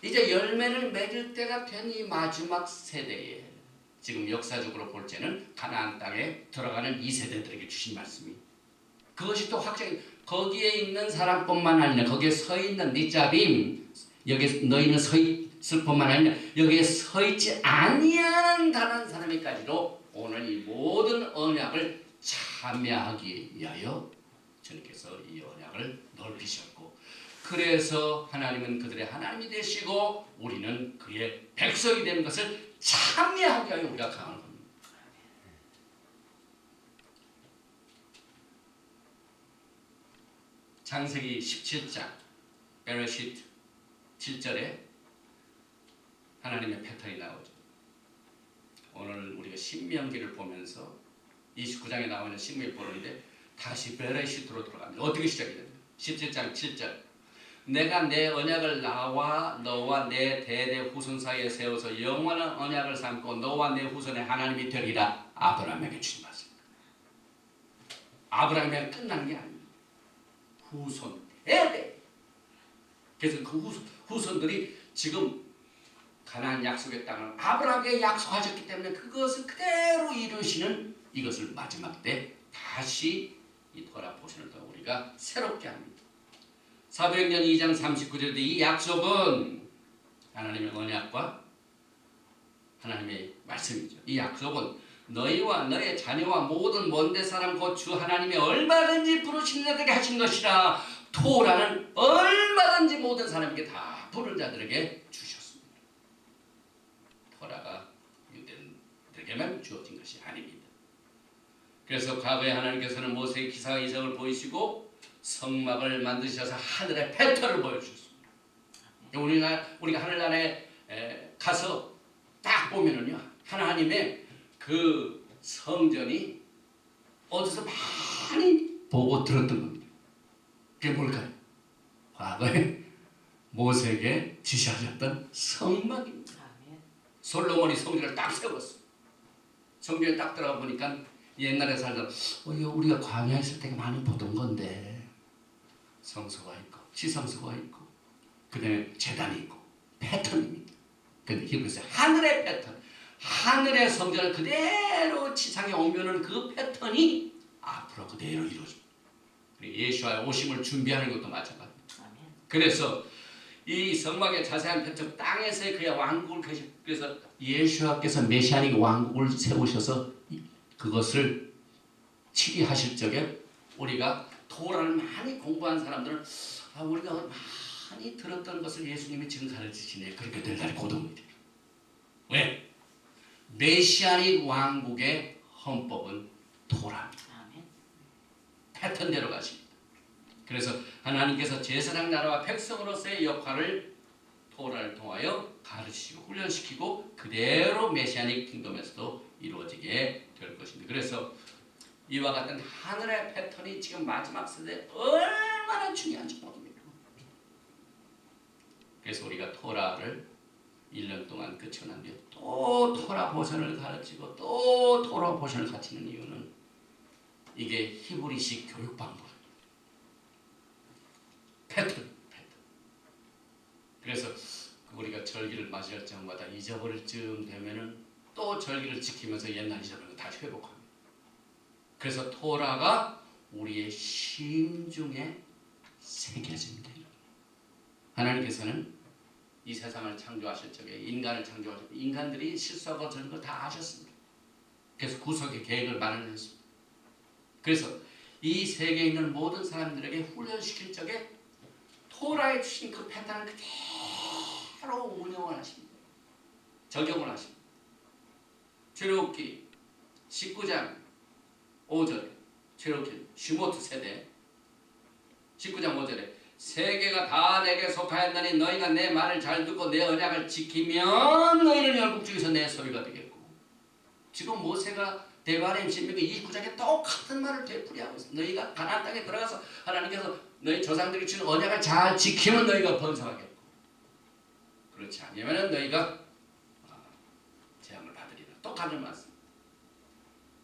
이제 열매를 맺을 때가 된 이 마지막 세대에 지금 역사적으로 볼 때는 가나안 땅에 들어가는 이 세대들에게 주신 말씀이 그것이 또 확정이 거기에 있는 사람뿐만 아니라 거기에 서 있는 니자빔 여기 너희는 서 있을 뿐만 아니라 여기에 서 있지 아니한 다른 사람에까지도 오늘 이 모든 언약을 참여하기 위하여 주님께서 이 언약을 넓히셨고 그래서 하나님은 그들의 하나님이 되시고 우리는 그의 백성이 되는 것을 참여하기 위하여 우리가 강한 겁니다. 창세기 17장 베레시트 7절에 하나님의 패턴이 나오죠. 오늘 우리가 신명기를 보면서 29장에 나오는 신명기 보는데 다시 베레시트로 들어갑니다. 어떻게 시작이 됩니까? 17장 7절 내가 내 언약을 나와 너와 내 대대 후손 사이에 세워서 영원한 언약을 삼고 너와 내 후손의 하나님이 되리라. 아브라함에게 주신 말씀. 아브라함에게 끝난 게 아닙니다. 후손 대대. 그래서 그 후손들이 지금 가나안 약속의 땅을 아브라함에게 약속하셨기 때문에 그것을 그대로 이루시는 이것을 마지막 때 다시 이 토라 포션을 더 우리가 새롭게 합니다. 사도행전 2장 39절에 이 약속은 하나님의 언약과 하나님의 말씀이죠. 이 약속은 너희와 너의 자녀와 모든 먼데 사람 곧 주 하나님이 얼마든지 부르신 자들에게 하신 것이라. 토라는 얼마든지 모든 사람에게 다 부른 자들에게 주셨습니다. 토라가 유대인들에게만 주어진 것이 아닙니다. 그래서 과거에 하나님께서는 모세의 기사와 이적을 보이시고 성막을 만드셔서 하늘의 패턴을 보여주셨습니다. 우리가 하늘나라에 가서 딱 보면은요 하나님의 그 성전이 어디서 많이 보고 들었던 겁니다. 그게 뭘까요? 과거에 모세에게 지시하셨던 성막입니다. 솔로몬이 성전을 딱 세웠어요. 성경에 딱 들어가 보니까 옛날에 살던 이거 우리가 광야에 있을 때 많이 보던 건데 성소가 있고 지성소가 있고 그다음에 제단이 있고 패턴입니다. 근데 히브리서 하늘의 패턴, 하늘의 성전을 그대로 지상에 옮겨놓은 그 패턴이 앞으로 그대로 이루어집니다. 예수와의 오심을 준비하는 것도 마찬가지입니다. 그래서 이 성막의 자세한 패턴, 땅에서의 그의 왕국을 그래서 예수와께서 메시아닉 왕국을 세우셔서 그것을 치리하실 적에 우리가 토라를 많이 공부한 사람들은 우리가 많이 들었던 것을 예수님이 지금 가르치시네. 그렇게 될 날이 고동입니다. 왜? 메시아닉 왕국의 헌법은 토라입니다. 패턴대로 가십니다. 그래서 하나님께서 제사장 나라와 백성으로서의 역할을 토라를 통하여 가르치시고 훈련시키고 그대로 메시아닉 킹덤에서도 이루어지게 될 것입니다. 그래서 이와 같은 하늘의 패턴이 지금 마지막 세대에 얼마나 중요한지 모릅니다. 그래서 우리가 토라를 1년 동안 끝이고 난 뒤에 또 토라 보션을 가르치고 또 토라 보션을 가르치는 이유는 이게 히브리식 교육 방법. 패턴. 그래서 우리가 절기를 맞이할 때마다 잊어버릴 즈음 되면은 또 절기를 지키면서 옛날 잊어버린 거 다시 회복합니다. 그래서 토라가 우리의 심중에 새겨집니다. 하나님께서는 이 세상을 창조하실 적에 인간을 창조하실 때 인간들이 실수하고 저런 걸 다 아셨습니다. 그래서 구속의 계획을 마련했습니다. 그래서 이 세계에 있는 모든 사람들에게 훈련시킬 적에 토라에 주신 그 패턴을 그대로 운영을 하십니다. 적용을 하십니다. 출애굽기 19장 5절 출애굽기 슈모트 세대 19장 5절에 세계가 다 내게 속하였나니 너희가 내 말을 잘 듣고 내 언약을 지키면 너희는 열국 중에서 내 소유가 되겠고 지금 모세가 데바림 신명기 29장에 똑같은 말을 되풀이하고 있습니다. 너희가 가나안 땅에 들어가서 하나님께서 너희 조상들이 주는 언약을 잘 지키면 너희가 번성하겠고 그렇지 않으면 너희가 재앙을 받으리라. 똑같은 말씀.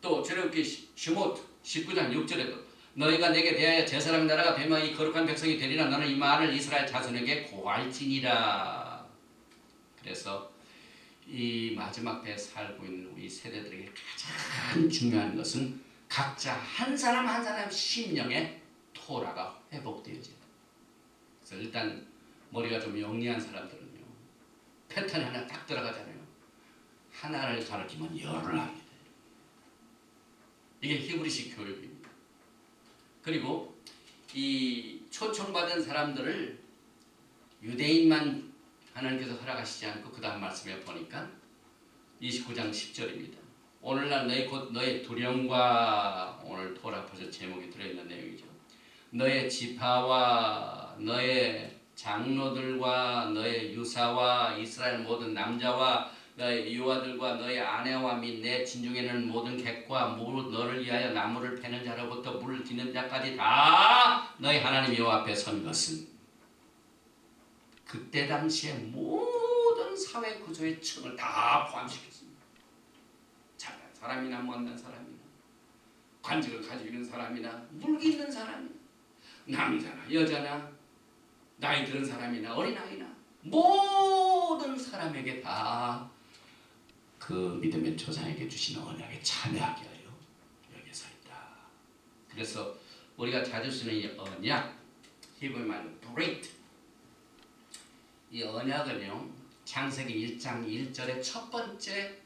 또 출애굽기 슈모트 19장 6절에도 너희가 내게 대하여 제사장 나라가 되며 이 거룩한 백성이 되리라. 너는 이 말을 이스라엘 자손에게 고할지니라. 그래서 이 마지막 때에 살고 있는 우리 세대들에게 가장 중요한 것은 각자 한 사람 한 사람 심령에 토라가 회복되어져요. 그래서 일단 머리가 좀 영리한 사람들은요 패턴이 하나 딱 들어가잖아요. 하나를 가르치면 열을 합니다. 이게 히브리식 교육입니다. 그리고 이 초청받은 사람들을 유대인만 하나님께서 허락하시지 않고 그 다음 말씀에 보니까 29장 10절입니다. 오늘날 너희 곧 너의 두령과 오늘 토라 버전 제목이 들어있는 내용이죠. 너의 지파와 너의 장로들과 너의 유사와 이스라엘 모든 남자와 너의 유아들과 너의 아내와 및 내 진중에는 모든 객과 너를 위하여 나무를 패는 자로부터 물을 기는 자까지 다 너희 하나님 여호와 앞에 선 것은 그때 당시에 모든 사회 구조의 층을 다 포함시켰습니다. 잘난 사람이나 못난 사람이나 관직을 가지고 있는 사람이나 물기 있는 사람이나 남자나 여자나 나이 들은 사람이나 어린아이나 모든 사람에게 다 그 믿음의 조상에게 주신 언약에 참여하게 하여 여기서 있다. 그래서 우리가 자주 쓰는 이 언약, 히브리 말로 brit, 이 언약은요 창세기 1장 1절의 첫 번째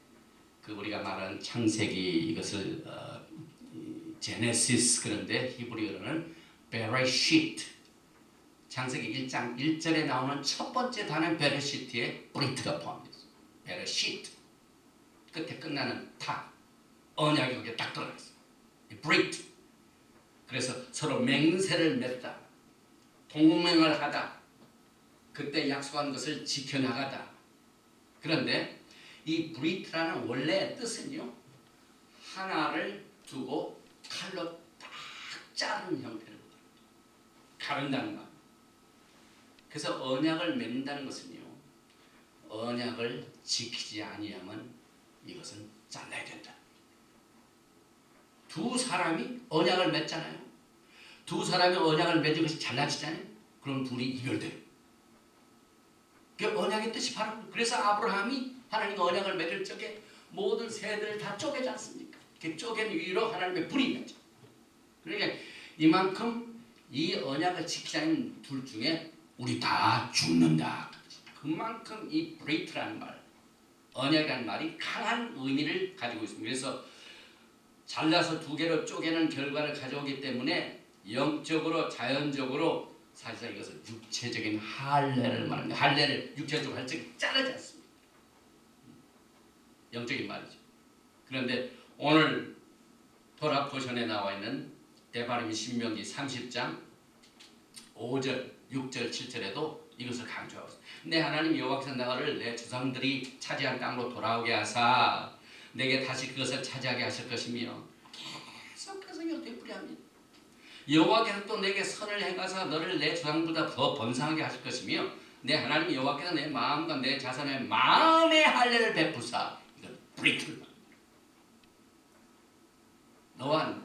그 우리가 말하는 창세기 이것을 제네시스 그런데 히브리어로는 베레시트 창세기 1장 1절에 나오는 첫 번째 단어는 베레시트에 브리트가 포함되어 있습니다. 베레시트 끝에 끝나는 타 언약이 거기에 딱 들어가 있습니다. 브리트 그래서 서로 맹세를 맺다 동맹을 하다 그때 약속한 것을 지켜나가다. 그런데 이 브리트라는 원래 뜻은요 하나를 두고 칼로 딱 자르는 형태를 가른다는 말. 그래서 언약을 맺는다는 것은요 언약을 지키지 아니하면 이것은 잘라야 된다. 두 사람이 언약을 맺잖아요. 두 사람이 언약을 맺은 것이 잘라지잖아요. 그럼 둘이 이별돼요. 그 언약의 뜻이 바로 그래서 아브라함이 하나님과 언약을 맺을 적에 모든 새들을 다 쪼개지 않습니까? 이렇게 쪼갠 위로 하나님의 불이 있죠. 그러니까 이만큼 이 언약을 지키지 않는 둘 중에 우리 다 죽는다. 그만큼 이 브레이트라는 말, 언약이라는 말이 강한 의미를 가지고 있습니다. 그래서 잘라서 두 개로 쪼개는 결과를 가져오기 때문에 영적으로 자연적으로 사실상 이것은 육체적인 할례를 말합니다. 할례를 육체적으로 할 적에 자르지 않습니다. 영적인 말이죠. 그런데 오늘 토라 포션에 나와 있는 데바림 신명기 30장 5절, 6절, 7절에도 이것을 강조하고 있습니다. 내 하나님 여호와께서 너를 내 조상들이 차지한 땅으로 돌아오게 하사 내게 다시 그것을 차지하게 하실 것이며 계속해서 이걸 되풀이합니다. 여호와께서 또 내게 선을 행하사 너를 내 조상보다 더 번성하게 하실 것이며 내 하나님 여호와께서 내 마음과 내 자손의 마음의 할례를 베푸사 이건 브레이크를 너와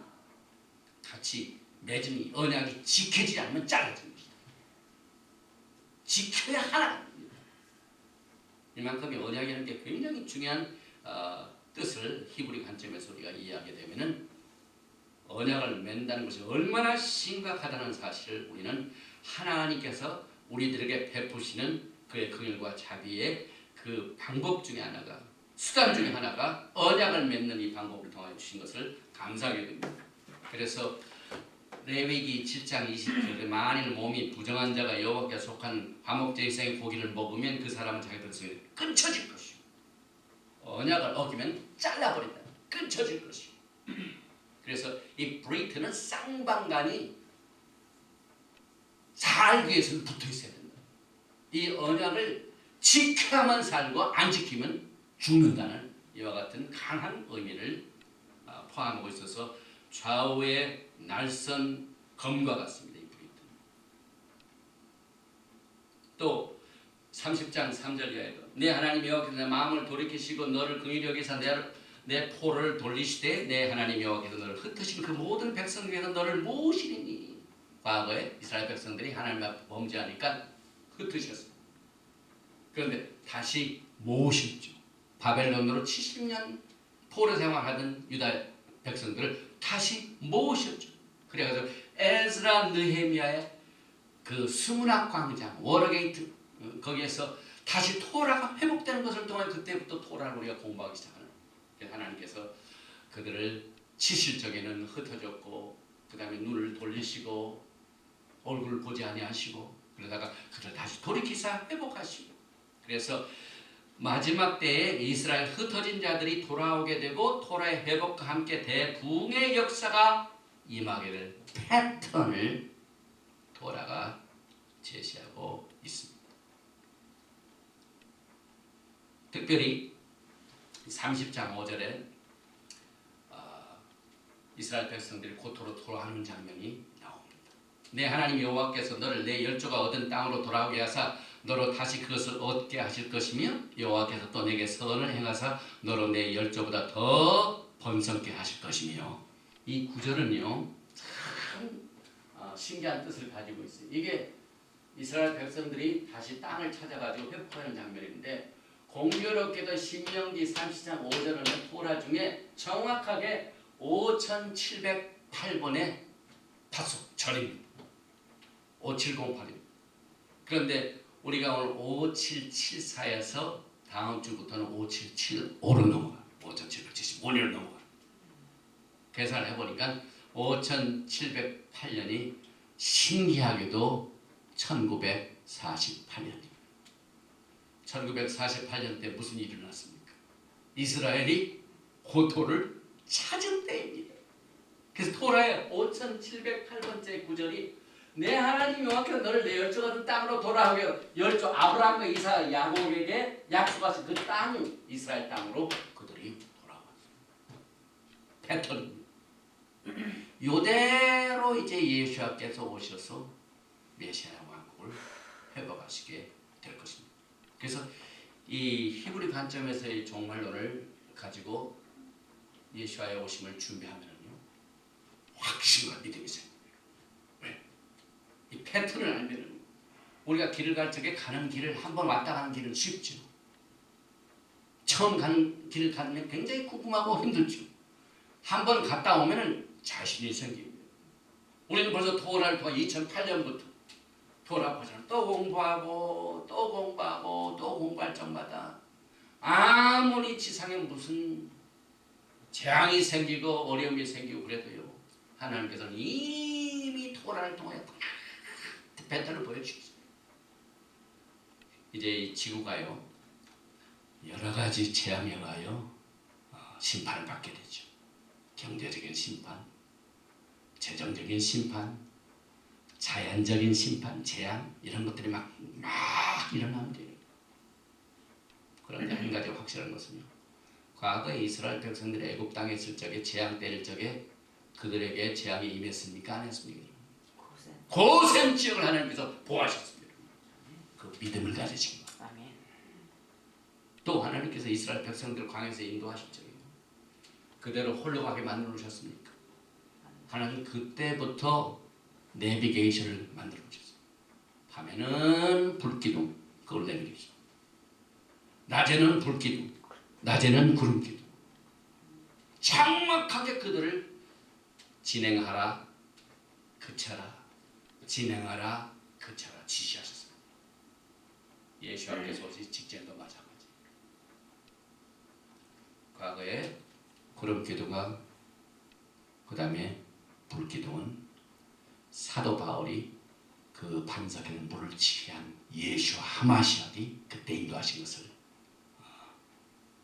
같이 맺은 이 언약이 지켜지지 않으면 잘라진 것이다. 지켜야 하나. 이만큼의 언약이라는 게 굉장히 중요한 뜻을 히브리 관점에서 우리가 이해하게 되면은 언약을 맺는다는 것이 얼마나 심각하다는 사실을 우리는 하나님께서 우리들에게 베푸시는 그의 긍휼과 자비의 그 방법 중에 하나가 수단 중에 하나가 언약을 맺는 이 방법을 통하여 주신 것을 감사하게 됩니다. 그래서 레위기 7장 20절에 만일 몸이 부정한 자가 여호와께 속한 화목제사의 고기를 먹으면 그 사람은 자기 백성이 끊쳐질 것이고 언약을 어기면 잘라버린다. 끊쳐질 것이고 그래서 이 브레이트는 쌍방간이 살기 위해서는 붙어 있어야 된다. 이 언약을 지켜야만 살고 안 지키면 죽는다는 이와 같은 강한 의미를 포함하고 있어서 좌우의 날선 검과 같습니다. 이 브레이트는. 또 30장 3절 이하에도 내 하나님 여호와께서 내 마음을 돌이키시고 너를 긍휼히 여기사 내 포를 돌리시되 내 하나님 여호와께서 너를 흩으신 그 모든 백성 중에서 너를 모으시리니 과거에 이스라엘 백성들이 하나님 앞에 범죄하니까 흩으셨습니다. 그런데 다시 모으셨죠. 바벨론으로 70년 포로 생활하던 유다 백성들을 다시 모으셨죠. 그래가지고 에스라 느헤미야의 그 수문학 광장 워러게이트 거기에서 다시 토라가 회복되는 것을 통해 그때부터 토라를 우리가 공부하기 시작하는. 하나님께서 그들을 치실 적에는 흩어졌고 그 다음에 눈을 돌리시고 얼굴을 보지 아니하시고 그러다가 그들을 다시 돌이키사 회복하시고 그래서 마지막 때에 이스라엘 흩어진 자들이 돌아오게 되고 토라의 회복과 함께 대붕의 역사가 임하게 될 패턴을 토라가 제시하고 있습니다. 특별히 30장 5절에 이스라엘 백성들이 고토로 돌아가는 장면이 나옵니다. 내 하나님 여호와께서 너를 내 열조가 얻은 땅으로 돌아오게 하사 너로 다시 그것을 얻게 하실 것이며 여호와께서 또 내게 선을 행하사 너로 내 열조보다 더 번성케 하실 것이며 이 구절은요 참 신기한 뜻을 가지고 있어요. 이게 이스라엘 백성들이 다시 땅을 찾아가지고 회복하는 장면인데 공교롭게도 신명기 30장 5절은 토라 중에 정확하게 5708번의 파속 절입니다. 5708입니다. 그런데 우리가 오늘 5774에서 다음 주부터는 577호로 넘어가요. 5775년을 넘어가요. 계산을 해보니까 5708년이 신기하게도 1948년입니다. 1948년 때 무슨 일이 일어났습니까? 이스라엘이 고토를 찾은 때입니다. 그래서 토라의 5708번째 구절이 내 하나님 여호와께서 너를 내 열조가 된 땅으로 돌아오게 열조 아브라함과 이사 야곱에게 약속하신 그 땅 이스라엘 땅으로 그들이 돌아왔습니다. 패턴입니다. 이대로 이제 예수께서 오셔서 메시아 왕국을 회복하시게 될 것입니다. 그래서 이 히브리 관점에서의 종말론을 가지고 예수와의 오심을 준비하면요 확신과 믿음이 생깁니다. 왜? 이 패턴을 알면 우리가 길을 갈 적에 가는 길을 한번 왔다 가는 길은 쉽죠. 처음 가는 길을 가면 굉장히 궁금하고 힘들죠. 한번 갔다 오면은 자신이 생깁니다. 우리는 벌써 토라를 통해 2008년부터 토라 버전 또 공부하고 또 공부하고 또 공부할 적마다 아무리 지상에 무슨 재앙이 생기고 어려움이 생기고 그래도요, 하나님께서는 이미 토라를 통해 패턴을 보여주셨어요. 이제 이 지구가요, 여러 가지 재앙에 의하여 심판을 받게 되죠. 경제적인 심판, 재정적인 심판, 자연적인 심판, 재앙 이런 것들이 막 일어나면 돼요. 그런데 한 가지 확실한 것은요, 과거에 이스라엘 백성들이 애굽 땅에 있을 적에 재앙 때릴 적에 그들에게 재앙이 임했습니까? 안 했습니까? 고센 지역을 하나님께서 보호하셨습니다. 그 믿음을 가지신 것. 또 하나님께서 이스라엘 백성들 광야에서 인도하실 적에 그대로 홀로 가게 만들어 놓으셨습니까? 하나님 그때부터 내비게이션을 만들어 놓으셨어요. 밤에는 불기둥, 그걸 내비게이션. 낮에는 불기둥, 낮에는 구름기둥. 정확하게 그들을 진행하라, 그쳐라, 진행하라, 그쳐라 지시하셨습니다. 예수님께서 오시 직전도 마찬가지. 과거에 구름기둥과 그 다음에 불기둥은 사도 바울이 그 반석에는 물을 취한 예수 하마시아이 그때 인도하신 것을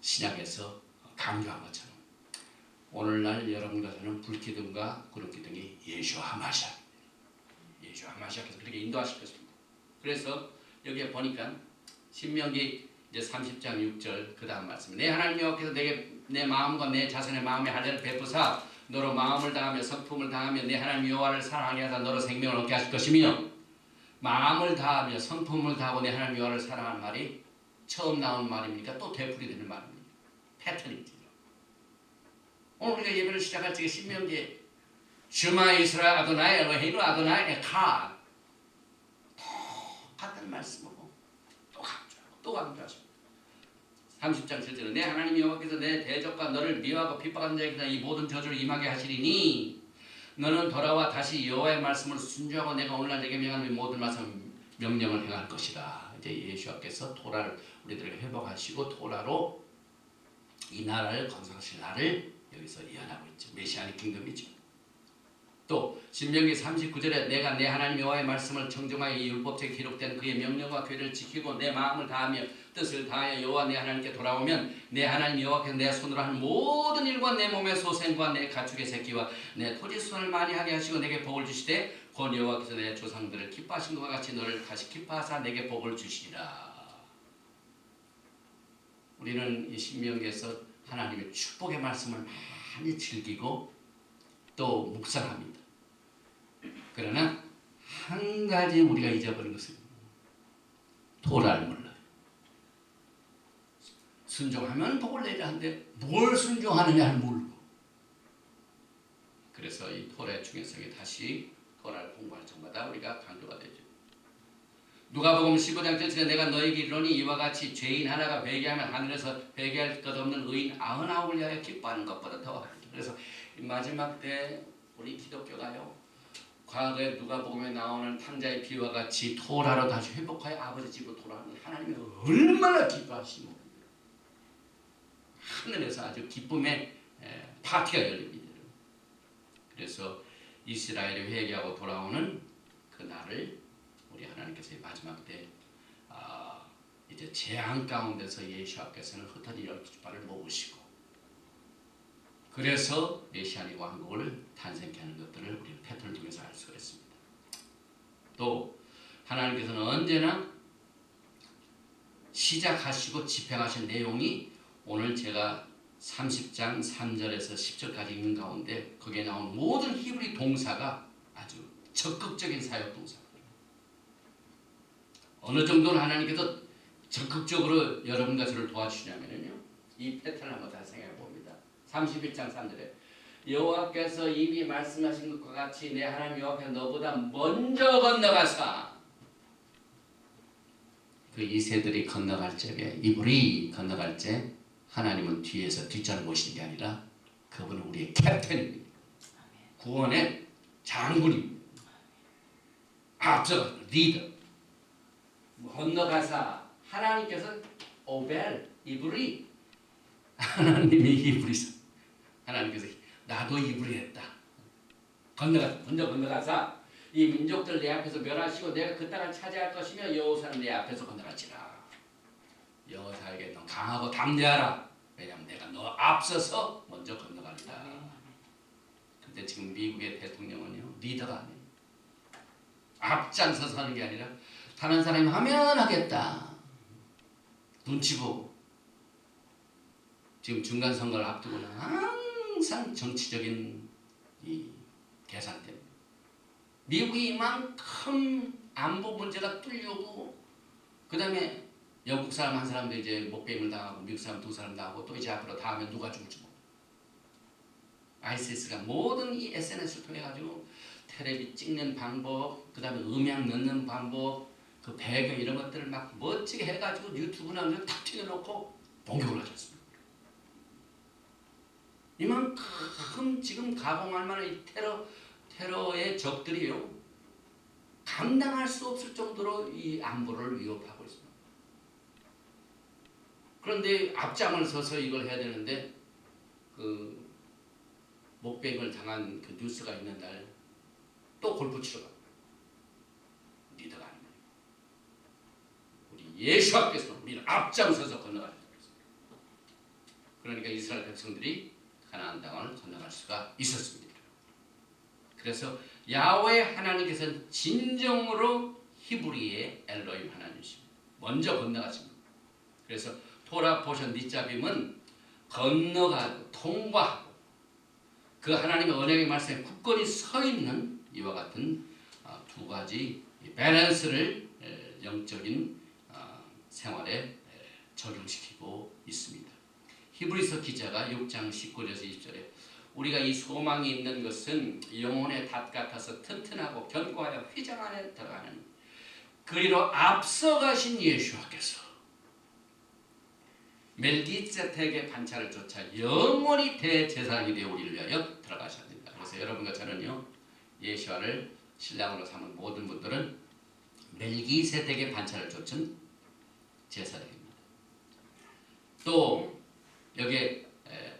신약에서 강조한 것처럼 오늘날 여러분께서는 불기둥과 구름기둥이 예수 하마시아, 예수 하마시아께서 그렇게 인도하실 것입니다. 그래서 여기에 보니까 신명기 이제 30장 6절 그 다음 말씀. 내 하나님 여호와께서 내게 내 마음과 내 자손의 마음에 할례를 베푸사 너로 마음을 다하며 성품을 다하며 내 하나님 여호와를 사랑하게 하사 너로 생명을 얻게 하실 것이며, 마음을 다하며 성품을 다하고 내 하나님 여호와를 사랑하는 말이 처음 나온 말입니까? 또 되풀이되는 말입니까? 패턴이죠. 오늘 우리가 예배를 시작할 적에 신명기에 슈마 이스라엘 아도나이 엘로헤inu 아도나이 에캇 똑같은 말씀으로 또 강조하십니다. 30장 7절은 내 하나님 여호와께서 내 대적과 너를 미워하고 핍박하는 자에게서 이 모든 저주를 임하게 하시리니 너는 돌아와 다시 여호와의 말씀을 순종하고 내가 오늘날 내게 명하는 모든 말씀 명령을 행할 것이다. 이제 예수께서 토라를 우리들에게 회복하시고 토라로 이 나라를 건설하실 날을 여기서 예언하고 있죠. 메시아닉 킹덤이죠. 또 신명기 39절에 내가 내 하나님 여호와의 말씀을 정정하여 이 율법책에 기록된 그의 명령과 규례를 지키고 내 마음을 다하며 뜻을 다하여 여호와 내 하나님께 돌아오면 내 하나님 여호와께서 내 손으로 하는 모든 일과 내 몸의 소생과 내 가축의 새끼와 내 토지 수확을 많이 하게 하시고 내게 복을 주시되 곧 여호와께서 내 조상들을 기뻐하신 것과 같이 너를 다시 기뻐하사 내게 복을 주시리라. 우리는 이 신명기에서 하나님의 축복의 말씀을 많이 즐기고 또 묵상합니다. 그러나 한 가지 우리가 잊어버린 것은 토라를 몰라요. 순종하면 복을 내려 하는데 뭘 순종하느냐를 모르고, 그래서 이 토라의 중요성이 다시 토라를 공부할 적마다 우리가 강조가 되죠. 누가복음 15장 7절에 내가 너에게 이르노니 이와 같이 죄인 하나가 회개하면 하늘에서 회개할 것 없는 의인 99을 위하여 기뻐하는 것보다 더하리라. 그래서 마지막 때 우리 기독교가요, 과거에 누가복음에 나오는 탕자의 비유와 같이 토라로 다시 회복하여 아버지 집으로 돌아가는 하나님이 얼마나 기뻐하시고 하늘에서 아주 기쁨의 파티가 열립니다. 그래서 이스라엘이 회개하고 돌아오는 그 날을 우리 하나님께서 마지막 때 이제 재앙 가운데서 예수께서는 흩어진 12지파를 모으시고, 그래서 메시아닉 왕국을 탄생케 하는 것들을 우리는 패턴을 통해서 알 수가 있습니다. 또 하나님께서는 언제나 시작하시고 집행하신 내용이 오늘 제가 30장 3절에서 10절까지 읽는 가운데 거기에 나온 모든 히브리 동사가 아주 적극적인 사역 동사입니다. 어느 정도는 하나님께서 적극적으로 여러분과 저를 도와주시냐면요, 이 패턴을 한번 다시 생각해 봅니다. 31장 3절에 여호와께서 이미 말씀하신 것과 같이 내 하나님 여호와께서 너보다 먼저 건너가사 그 이세들이 건너갈 적에 이불이 건너갈 때 하나님은 뒤에서 뒷전을 보시는 게 아니라 그분은 우리의 캡틴입니다. 구원의 장군입니다. 앞서 리더 건너가사 하나님께서 오벨 이불이 하나님이 이불이서 하나님께서 나도 이불이 했다. 먼저 건너가사 이 민족들 내 앞에서 멸하시고 내가 그 땅을 차지할 것이며 여호사는 내 앞에서 건너갈지라. 여호사에게 너 강하고 담대하라. 왜냐하면 내가 너 앞서서 먼저 건너간다. 근데 지금 미국의 대통령은요 리더가 아니에요. 앞장서서 하는 게 아니라 다른 사람이 하면 하겠다. 눈치 보고 지금 중간 선거를 앞두고는 항상 정치적인 이 계산 때문에 미국이 이만큼 안보 문제가 뚫리고 그 다음에 영국 사람 한 사람도 이제 목배임을 당하고 미국 사람 두 사람 당하고 또 이제 앞으로 다음에 누가 죽을지 모르고 ISIS가 모든 이 SNS를 통해 가지고 텔레비 찍는 방법 그 다음에 음향 넣는 방법 그 배경 이런 것들을 막 멋지게 해가지고 유튜브나 이런 탁 튀겨놓고 공격을 하지 않습니까? 이만큼 지금 가공할 만한 이 테러의 적들이요 감당할 수 없을 정도로 이 안보를 위협하고 있습니다. 그런데 앞장을 서서 이걸 해야 되는데 그 목배임을 당한 그 뉴스가 있는 날 또 골프 치러 갑니다. 리더가 아닙니다. 우리 예수님께서는 우리를 앞장서서 건너가야 됩니다. 그러니까 이스라엘 백성들이 가나안 땅을 건너갈 수가 있었습니다. 그래서 야훼 하나님께서는 진정으로 히브리의 엘로힘 하나님이십니다. 먼저 건너가십니다. 그래서 토라 포션 니자빔은 건너가고 통과하고 그 하나님의 언약의 말씀에 굳건히 서 있는 이와 같은 두 가지 밸런스를 영적인 생활에 적용시키고 있습니다. 히브리서 기자가 6장 19절에서 20절에 우리가 이 소망이 있는 것은 영혼의 닷 같아서 튼튼하고 견고하여 휘장 안에 들어가는 그리로 앞서가신 예수께서 멜기세덱의 반차를 쫓아 영원히 대제사장이 되어 우리를 위하여 들어가셨습니다. 그래서 여러분과 저는요 예수와를 신랑으로 삼은 모든 분들은 멜기세덱의 반차를 쫓은 제사장입니다. 또 여기에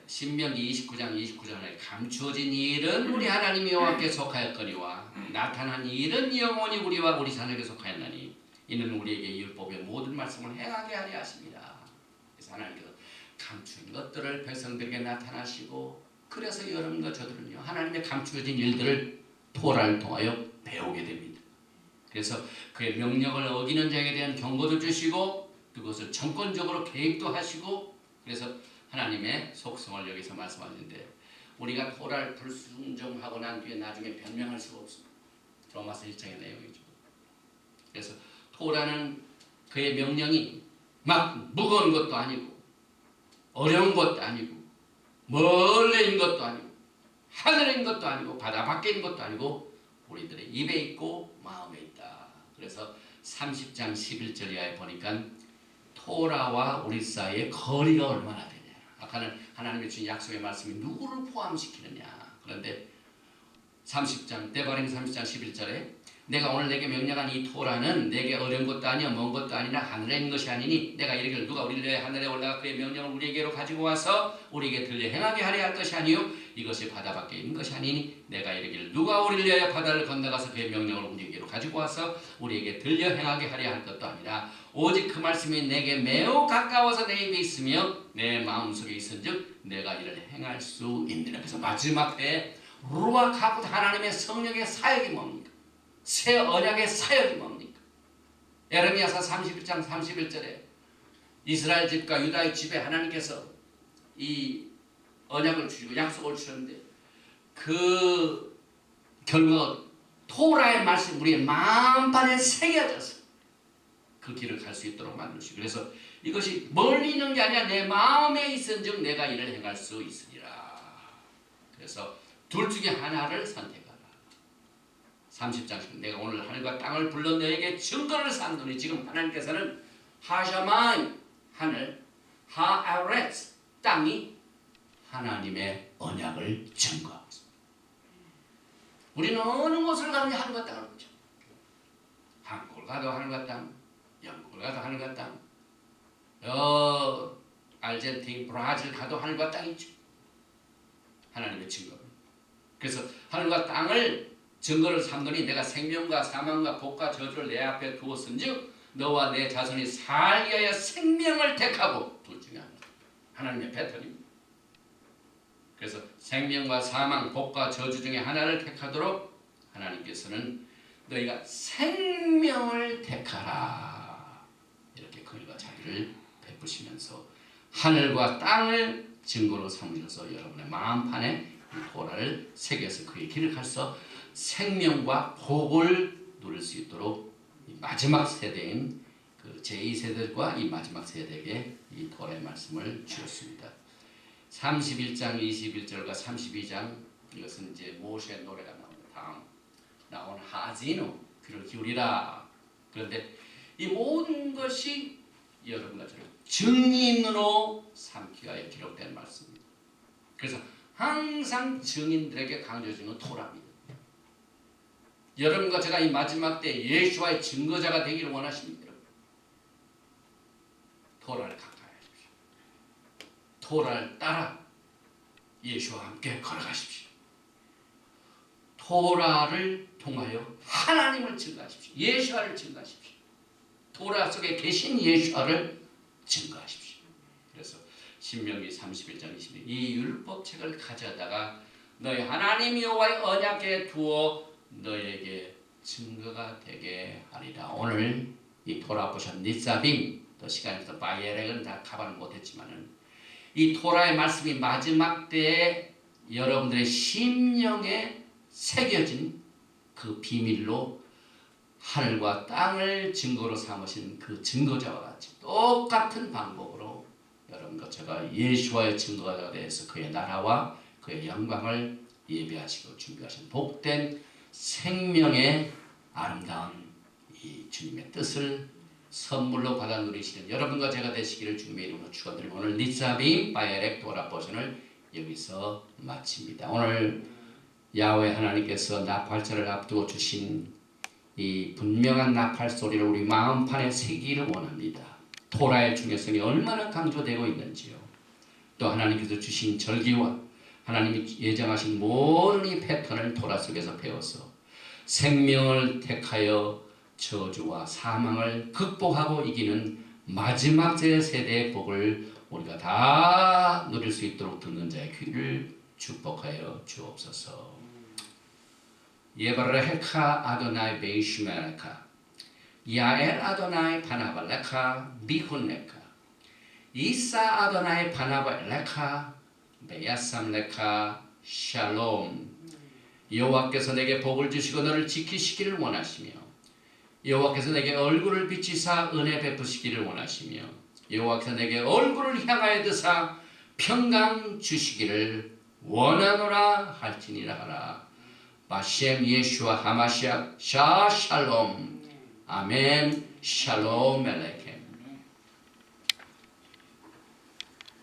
신명기 29장 29절에 감추어진 일은 우리 하나님 여호와께 속하였거니와 나타난 일은 영원히 우리와 우리 자녀에게 속하였나니 이는 우리에게 율법의 모든 말씀을 행하게 하려 하십니다. 그래서 하나님께서 감추인 것들을 백성들에게 나타나시고 그래서 여러분과 저들은요 하나님의 감추어진 일들을 토라를 통하여 배우게 됩니다. 그래서 그의 명령을 어기는 자에게 대한 경고도 주시고 그것을 정권적으로 계획도 하시고 그래서 하나님의 속성을 여기서 말씀하시는데 우리가 토라를 불순종하고 난 뒤에 나중에 변명할 수가 없습니다. 로마서 1장의 내용이죠. 그래서 토라는 그의 명령이 막 무거운 것도 아니고 어려운 것도 아니고 멀리 있는 것도 아니고 하늘에 있는 것도 아니고 바다 밖에 있는 것도 아니고 우리들의 입에 있고 마음에 있다. 그래서 30장 11절 이하에 보니까 토라와 우리 사이의 거리가 얼마나 되냐. 아까는 하나님의 주신 약속의 말씀이 누구를 포함시키느냐. 그런데 30장 데바림 30장 11절에 내가 오늘 내게 명령한 이 토라는 내게 어려운 것도 아니요 먼 것도 아니라 하늘에 있는 것이 아니니 내가 이르기를 누가 우리를 위해 하늘에 올라가 그의 명령을 우리에게로 가지고 와서 우리에게 들려 행하게 하려 할 것이 아니요 이것이 바다 밖에 있는 것이 아니니 내가 이르기를 누가 우리를 위하여 바다를 건너가서 그의 명령을 우리에게로 가지고 와서 우리에게 들려 행하게 하려 할 것도 아니라 오직 그 말씀이 내게 매우 가까워서 내 입에 있으며 내 마음속에 있은즉 내가 이를 행할 수 있느니라. 그래서 마지막 때에 루아 카푸 하나님의 성령의 사역이 뭡니까? 새 언약의 사역이 뭡니까? 에레미야서 31장 31절에 이스라엘 집과 유다의 집에 하나님께서 이 언약을 주시고 약속을 주셨는데 그 결과 토라의 말씀 우리의 마음판에 새겨져서 그 길을 갈 수 있도록 만드시고 그래서 이것이 멀리 있는 게 아니라 내 마음에 있은즉 내가 이를 행할 수 있으리라. 그래서 둘 중에 하나를 선택하라. 30장 내가 오늘 하늘과 땅을 불러 너에게 증거를 삼노니 지금 하나님께서는 하샤마이 하늘, 하아렛 땅이 하나님의 언약을 증거하고 있습니다. 우리는 어느 곳을 가든지 하늘과 땅을 보죠. 한국을 가도 하늘과 땅, 영국을 가도 하늘과 땅, 아르헨티나, 브라질 가도 하늘과 땅이 있죠. 하나님의 증거. 그래서 하늘과 땅을 증거를 삼더니 내가 생명과 사망과 복과 저주를 내 앞에 두었은즉 너와 내 자손이 살기 위하여 생명을 택하고 둘 중에 하나. 하나님의 패턴입니다. 그래서 생명과 사망, 복과 저주 중에 하나를 택하도록 하나님께서는 너희가 생명을 택하라. 이렇게 그일과 자비를 베푸시면서 하늘과 땅을 증거로 삼으셔서 여러분의 마음판에 이 토라를 새겨서 그의 길을 가서 생명과 복을 누릴 수 있도록 이 마지막 세대인 그 제2세대과 이 마지막 세대에게 이 토라의 말씀을 주었습니다. 31장 21절과 32장 이것은 이제 모세의 노래가 나옵니다. 다음 나온 하지노 귀를 기울이라. 그런데 이 모든 것이 여러분과 저를 증인으로 삼기 위하여 기록된 말씀입니다. 그래서 항상 증인들에게 강조해주는 토라입니다. 여러분과 제가 이 마지막 때 예수와의 증거자가 되기를 원하십니다. 토라를 가까이 하십시오. 토라를 따라 예수와 함께 걸어가십시오. 토라를 통하여 하나님을 증거하십시오. 예수와를 증거하십시오. 토라 속에 계신 예수와를 증거하십시오. 그래서 신명기 31장 20절 이 율법책을 가져다가 너희 하나님 여호와의 언약궤에 두어 너에게 증거가 되게 하리라. 오늘 이 토라 보셨 니사빔 또 시간이 없어 바이에렉은 다 가발 못했지만은 이 토라의 말씀이 마지막 때에 여러분들의 심령에 새겨진 그 비밀로 하늘과 땅을 증거로 삼으신 그 증거자와 같이 똑같은 방법으로 여러분과 제가 예수와의 증거자가 되어서 그의 나라와 그의 영광을 예배하시고 준비하신 복된 생명의 아름다운 이 주님의 뜻을 선물로 받아 누리시는 여러분과 제가 되시기를 주님의 이름으로 축원드리고 오늘 니사빔 바이에렉 토라 버전을 여기서 마칩니다. 오늘 야훼 하나님께서 나팔절을 앞두고 주신 이 분명한 나팔 소리를 우리 마음판에 새기기를 원합니다. 토라의 중요성이 얼마나 강조되고 있는지요. 또 하나님께서 주신 절기와 하나님이 예정하신 모든 이 패턴을 토라 속에서 배워서 생명을 택하여 저주와 사망을 극복하고 이기는 마지막 세대의 복을 우리가 다 누릴 수 있도록 듣는 자의 귀를 축복하여 주옵소서. 예바르헤카 아도나이 베이시메레카 야엘 아도나이 바나발레카 비혼레카 이사 아도나이 바나발레카 베야삼레카 샬롬. 여호와께서 내게 복을 주시고 너를 지키시기를 원하시며 여호와께서 내게 얼굴을 비치사 은혜 베푸시기를 원하시며 여호와께서 내게 얼굴을 향하여 드사 평강 주시기를 원하노라 할지니라 하라. 바셈 예슈아 하마시아 샤 샬롬 아멘 샬롬 멜레켐.